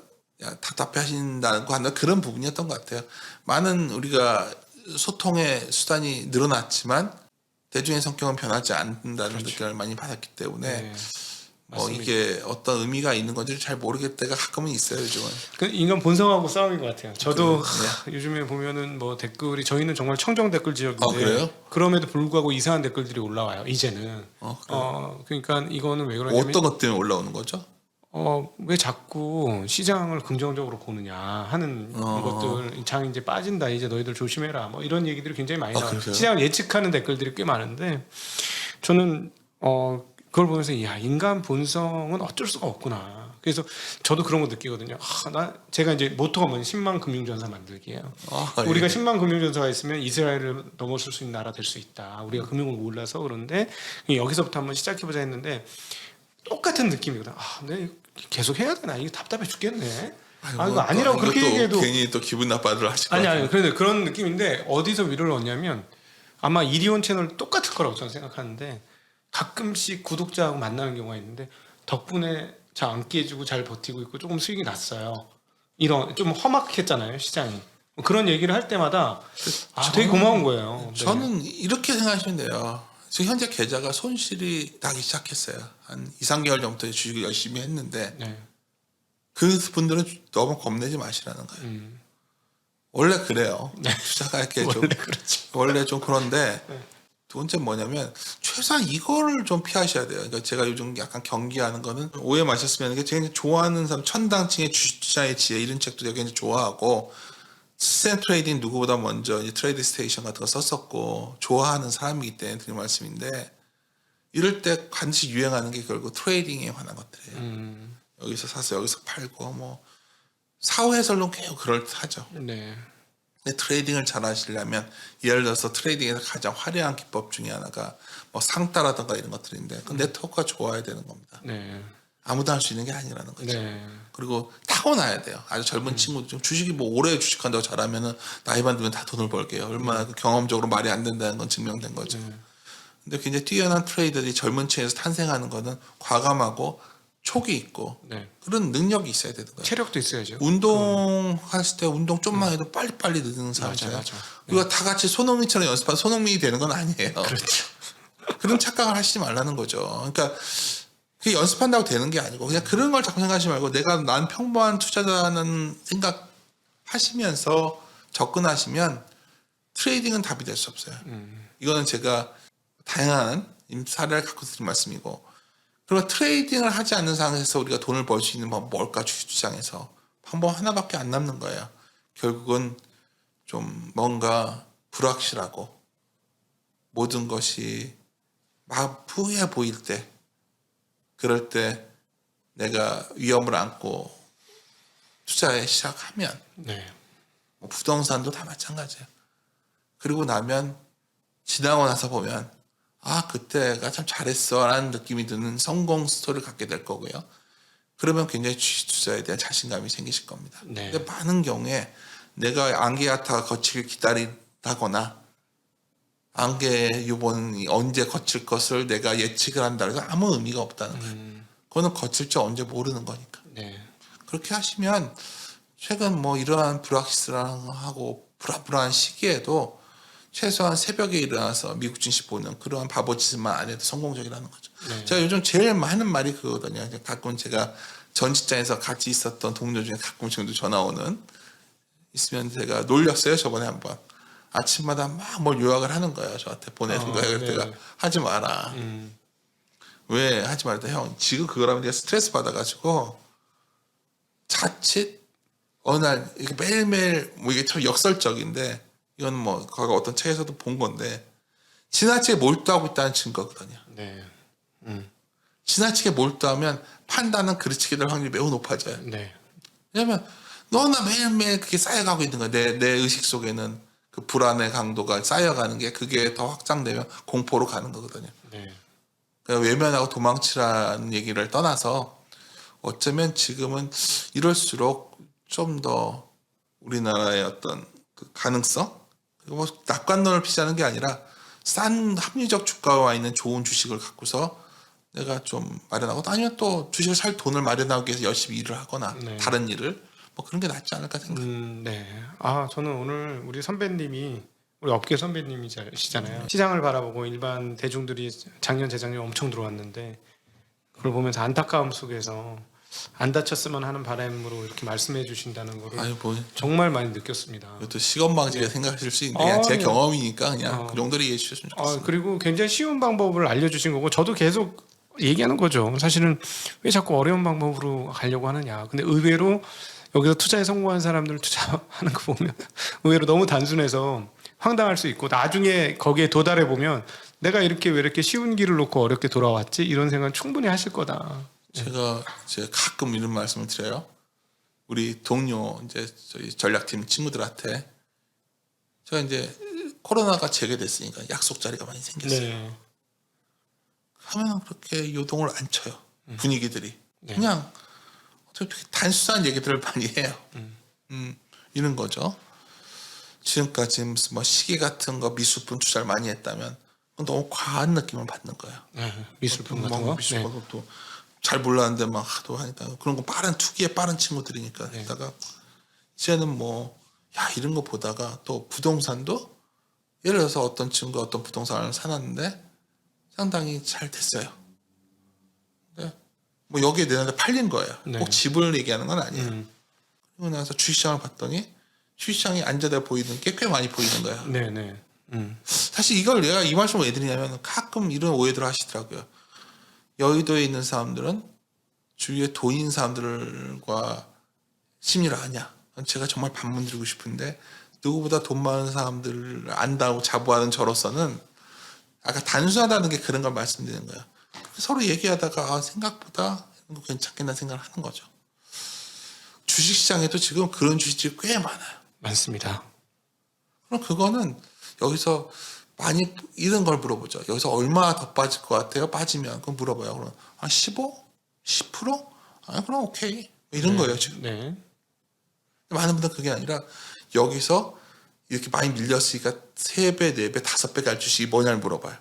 답답해 하신다는 거 하나 그런 부분이었던 것 같아요. 많은 우리가 소통의 수단이 늘어났지만 대중의 성격은 변하지 않는다는 그렇죠. 느낌을 많이 받았기 때문에 네. 뭐 맞습니다. 이게 어떤 의미가 있는 건지 잘 모르겠을 때가 가끔은 있어요 요즘은. 그 인간 본성하고 싸움인 것 같아요. 저도 네. 요즘에 보면은 뭐 댓글이 저희는 정말 청정 댓글 지역인데 그래요? 그럼에도 불구하고 이상한 댓글들이 올라와요. 이제는. 그래요? 그러니까 이거는 왜 그러냐면 어떤 것 때문에 올라오는 거죠? 왜 자꾸 시장을 긍정적으로 보느냐 하는 것들 장 이제 빠진다 이제 너희들 조심해라 뭐 이런 얘기들이 굉장히 많이 나와요. 그러세요? 시장을 예측하는 댓글들이 꽤 많은데 저는 그걸 보면서 야 인간 본성은 어쩔 수가 없구나. 그래서 저도 그런 거 느끼거든요. 제가 이제 모토가 뭐냐 10만 금융전사 만들기예요. 우리가 10만 금융전사가 있으면 이스라엘을 넘어설 수 있는 나라 될 수 있다. 우리가 금융을 몰라서 그런데 여기서부터 한번 시작해보자 했는데 똑같은 느낌이거든. 근데 계속 해야 되나? 이게 답답해 죽겠네. 이거 아니라고 그렇게 얘기해도 괜히 또 기분 나빠들 하실 것 같아요. 아니 그런데 그런 느낌인데 어디서 위로를 얻냐면 아마 이리온 채널 똑같을 거라고 저는 생각하는데 가끔씩 구독자하고 만나는 경우가 있는데 덕분에 잘 안 깨지고 잘 버티고 있고 조금 수익이 났어요. 이런 좀 험악했잖아요 시장이. 그런 얘기를 할 때마다 되게 고마운 거예요. 네. 저는 이렇게 생각하시면 돼요. 지금 현재 계좌가 손실이 나기 시작했어요. 한 2, 3개월 전부터 주식을 열심히 했는데 네. 그 분들은 너무 겁내지 마시라는 거예요. 원래 그래요. 투자가 이렇게 좀 원래 좀 그런데 두 번째 뭐냐면 최소한 이거를 좀 피하셔야 돼요. 그러니까 제가 요즘 약간 경계하는 거는 오해 마셨으면 이게 제가 좋아하는 사람 천당층의 주식 투자의 지혜 이런 책도 되게 좋아하고 스탠 트레이딩 누구보다 먼저 이제 트레이드 스테이션 같은 거 썼었고 좋아하는 사람이기 때문에 드린 말씀인데 이럴 때 반드시 유행하는 게 결국 트레이딩에 관한 것들이에요. 여기서 사서 여기서 팔고 뭐 사후 해설론 계속 그럴듯하죠. 네. 근데 트레이딩을 잘 하시려면 예를 들어서 트레이딩에서 가장 화려한 기법 중에 하나가 뭐 상따라든가 이런 것들인데 그 네트워크가 좋아야 되는 겁니다. 네. 아무도 할 수 있는 게 아니라는 거죠. 네. 그리고 타고나야 돼요. 아주 젊은 친구들 좀 주식이 뭐 오래 주식한다고 잘하면은 나이만 들면 다 돈을 벌게요. 얼마나 그 경험적으로 말이 안 된다는 건 증명된 거죠. 근데 굉장히 뛰어난 트레이더들이 젊은 층에서 탄생하는 거는 과감하고 촉이 있고 네. 그런 능력이 있어야 되는 거예요. 체력도 있어야죠. 운동했을 때 운동 좀만 해도 빨리빨리 느는 사람이잖아요. 맞아. 우리가 다 같이 손흥민처럼 연습한 손흥민이 되는 건 아니에요. 그렇죠. 그런 착각을 하시지 말라는 거죠. 그러니까 그게 연습한다고 되는 게 아니고 그냥 그런 걸 자꾸 생각하지 말고 난 평범한 투자자는 생각하시면서 접근하시면 트레이딩은 답이 될 수 없어요. 이거는 제가 다양한 사례를 갖고 드린 말씀이고 그리고 트레이딩을 하지 않는 상황에서 우리가 돈을 벌 수 있는 건 뭘까 주식시장에서 방법 하나밖에 안 남는 거예요. 결국은 좀 뭔가 불확실하고 모든 것이 마부해 보일 때 그럴 때 내가 위험을 안고 투자에 시작하면 네. 뭐 부동산도 다 마찬가지예요. 그리고 나면 지나고 나서 보면 그때가 참 잘했어 라는 느낌이 드는 성공 스토리를 갖게 될 거고요. 그러면 굉장히 주식 투자에 대한 자신감이 생기실 겁니다. 네. 근데 많은 경우에 내가 안개야타가 거치길 기다린다거나 안개 유본이 언제 거칠 것을 내가 예측을 한다 해서 아무 의미가 없다는 거예요. 그거는 거칠지 언제 모르는 거니까. 네. 그렇게 하시면 최근 뭐 이러한 불확실하고 불안불안한 시기에도 최소한 새벽에 일어나서 미국 증시 보는 그러한 바보짓만 안 해도 성공적이라는 거죠. 네. 제가 요즘 제일 많은 말이 그거거든요. 가끔 제가 전 직장에서 같이 있었던 동료 중에 가끔씩도 전화 오는 있으면 제가 놀렸어요. 저번에 한번 아침마다 막 뭘 요약을 하는 거예요. 저한테 보내는 거예요. 그래서 제가 하지 마라. 왜 하지 말다 형 지금 그거라면 내가 스트레스 받아가지고 자칫 어느 날 이게 매일매일 뭐 이게 참 역설적인데 이건 뭐 과거 어떤 책에서도 본 건데 지나치게 몰두하고 있다는 증거거든요. 네. 지나치게 몰두하면 판단은 그르치게 될 확률이 매우 높아져요. 네. 왜냐면 너나 매일매일 그게 쌓여가고 있는 거야. 내 의식 속에는 그 불안의 강도가 쌓여가는 게 그게 더 확장되면 공포로 가는 거거든요. 네. 그러니까 외면하고 도망치라는 얘기를 떠나서 어쩌면 지금은 이럴수록 좀 더 우리나라의 어떤 그 가능성 그리고 뭐 낙관론을 피자는 게 아니라 싼 합리적 주가와 있는 좋은 주식을 갖고서 내가 좀 마련하고 아니면 또 주식을 살 돈을 마련하기 위해서 열심히 일을 하거나 네. 다른 일을 뭐 그런 게 낫지 않을까 생각합니다. 네. 아, 저는 오늘 우리 선배님이 우리 업계 선배님이시잖아요. 시장을 바라보고 일반 대중들이 작년 재작년 엄청 들어왔는데 그걸 보면서 안타까움 속에서 안 다쳤으면 하는 바람으로 이렇게 말씀해 주신다는 거를 아니 뭐 정말 많이 느꼈습니다. 이것도 시건방지게 생각하실 수 있는데 그냥 제 네. 경험이니까 그냥 그 정도로 이해해 주셨으면 좋겠습니다. 그리고 굉장히 쉬운 방법을 알려주신 거고 저도 계속 얘기하는 거죠. 사실은 왜 자꾸 어려운 방법으로 가려고 하느냐. 근데 의외로 여기서 투자에 성공한 사람들 투자하는 거 보면 의외로 너무 단순해서 황당할 수 있고 나중에 거기에 도달해 보면 내가 이렇게 왜 이렇게 쉬운 길을 놓고 어렵게 돌아왔지 이런 생각 충분히 하실 거다. 제가 가끔 이런 말씀을 드려요. 우리 동료 이제 저희 전략팀 친구들한테 제가 이제 코로나가 재개됐으니까 약속 자리가 많이 생겼어요. 네. 하면 그렇게 요동을 안 쳐요. 분위기들이 네. 그냥 어떻게 단순한 얘기들을 많이 해요. 이런 거죠. 지금까지 무슨 뭐 시계 같은 거 미술품 투자를 많이 했다면 너무 과한 느낌을 받는 거예요. 네. 미술품 같은 거. 미술품 또 잘 몰랐는데 막 하도 하니까 그런 거 빠른 투기에 빠른 친구들이니까 네. 했다가 이제는 뭐 야 이런 거 보다가 또 부동산도 예를 들어서 어떤 친구가 어떤 부동산을 사놨는데 상당히 잘 됐어요. 근데 뭐 여기에 내는데 팔린 거예요. 네. 꼭 집을 얘기하는 건 아니에요. 그리고 나서 주식시장을 봤더니 주식시장이 안정돼 보이는 게 꽤 많이 보이는 거예요. 네네. 사실 이걸 내가 이 말씀을 왜 드리냐면 가끔 이런 오해들을 하시더라고요. 여의도에 있는 사람들은 주위에 돈 있는 사람들과 심리를 아냐. 제가 정말 반문 드리고 싶은데 누구보다 돈 많은 사람들을 안다고 자부하는 저로서는 아까 단순하다는 게 그런 걸 말씀드리는 거예요. 서로 얘기하다가 생각보다 이런 거 괜찮겠나 생각을 하는 거죠. 주식시장에도 지금 그런 주식들이 꽤 많아요. 맞습니다. 그럼 그거는 여기서 많이 이런 걸 물어보죠. 여기서 얼마 더 빠질 것 같아요? 빠지면 그럼 물어봐요. 그럼 한 15? 10%? 아 그럼 오케이 이런 거예요 지금. 네. 많은 분들은 그게 아니라 여기서 이렇게 많이 밀렸으니까 3배, 4배, 5배 갈 주식이 뭐냐를 물어봐요.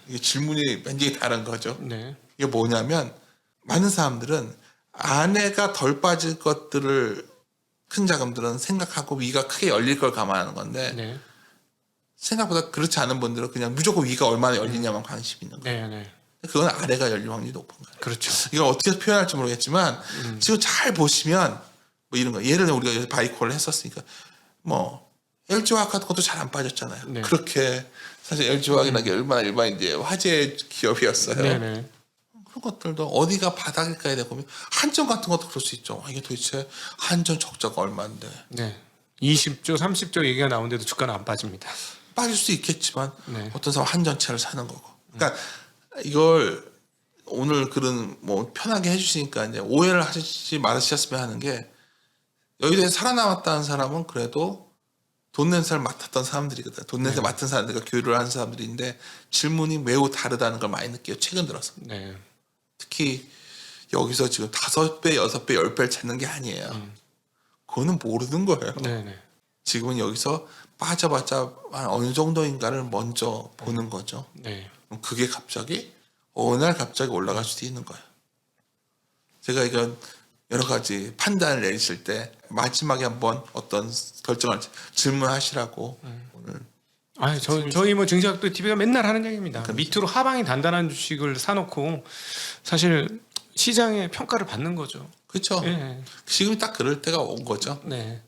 이게 질문이 완전히 다른 거죠. 네. 이게 뭐냐면 많은 사람들은 안에가 덜 빠질 것들을 큰 자금들은 생각하고 위가 크게 열릴 걸 감안하는 건데 네. 생각보다 그렇지 않은 분들은 그냥 무조건 위가 얼마나 열리냐만 관심이 있는 거예요. 네. 네. 그건 아래가 열릴 확률이 높은 거예요. 그렇죠. 이걸 어떻게 표현할지 모르겠지만 지금 잘 보시면 뭐 이런 거 예를 들어 우리가 바이콜을 했었으니까 뭐 LG화학 같은 것도 잘 안 빠졌잖아요. 네. 그렇게 사실 LG화학이라는 게 얼마나 일반인데 화제 기업이었어요. 네네. 그런 것들도 어디가 바닥일까에 대해 보면 한전 같은 것도 그럴 수 있죠. 이게 도대체 한전 적자가 얼마인데 네. 20조, 30조 얘기가 나오는데도 주가는 안 빠집니다. 빠질 수 있겠지만 네. 어떤 사람 한전차를 사는 거고. 그러니까 이걸 오늘 그런 뭐 편하게 해주시니까 이제 오해를 하시지 말으셨으면 하는 게 여의도에서 살아남았다는 사람은 그래도 돈 냄새를 맡았던 사람들이거든. 돈 냄새 맡은 사람들과 교류를 하는 사람들인데 질문이 매우 다르다는 걸 많이 느껴요. 최근 들어서. 네. 특히 여기서 지금 5배, 6배, 10배를 찾는 게 아니에요. 그거는 모르는 거예요. 네네. 지금은 여기서 빠져봤자 한 어느 정도인가를 먼저 보는 거죠. 네. 그럼 그게 갑자기 어느 날 갑자기 올라갈 수도 있는 거예요. 제가 이건 여러 가지 판단을 내리실 때 마지막에 한번 어떤 결정을 질문하시라고 오늘. 아, 저희 뭐 증시학도 TV가 맨날 하는 얘기입니다. 밑으로 하방이 단단한 주식을 사놓고 사실 시장의 평가를 받는 거죠. 그렇죠. 예. 지금이 딱 그럴 때가 온 거죠. 네.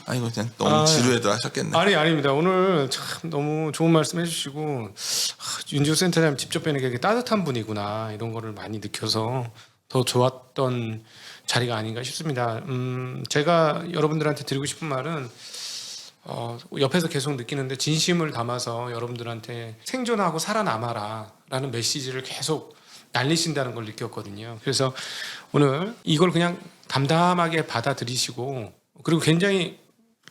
아이고 그냥 너무 지루해도 하셨겠네. 아닙니다. 오늘 참 너무 좋은 말씀 해주시고 윤지호 센터장님 직접 뵈는 게 따뜻한 분이구나 이런 거를 많이 느껴서 더 좋았던 자리가 아닌가 싶습니다. 제가 여러분들한테 드리고 싶은 말은 옆에서 계속 느끼는데 진심을 담아서 여러분들한테 생존하고 살아남아라 라는 메시지를 계속 날리신다는 걸 느꼈거든요. 그래서 오늘 이걸 그냥 담담하게 받아들이시고 그리고 굉장히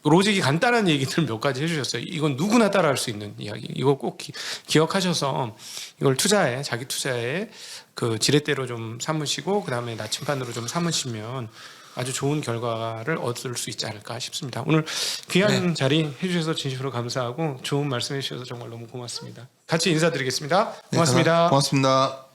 로직이 간단한 얘기들 몇 가지 해주셨어요. 이건 누구나 따라할 수 있는 이야기. 이거 꼭 기억하셔서 이걸 자기 투자에 그 지렛대로 좀 삼으시고 그 다음에 나침반으로 좀 삼으시면 아주 좋은 결과를 얻을 수 있지 않을까 싶습니다. 오늘 귀한 자리 해주셔서 진심으로 감사하고 좋은 말씀 해주셔서 정말 너무 고맙습니다. 같이 인사드리겠습니다. 고맙습니다. 고맙습니다.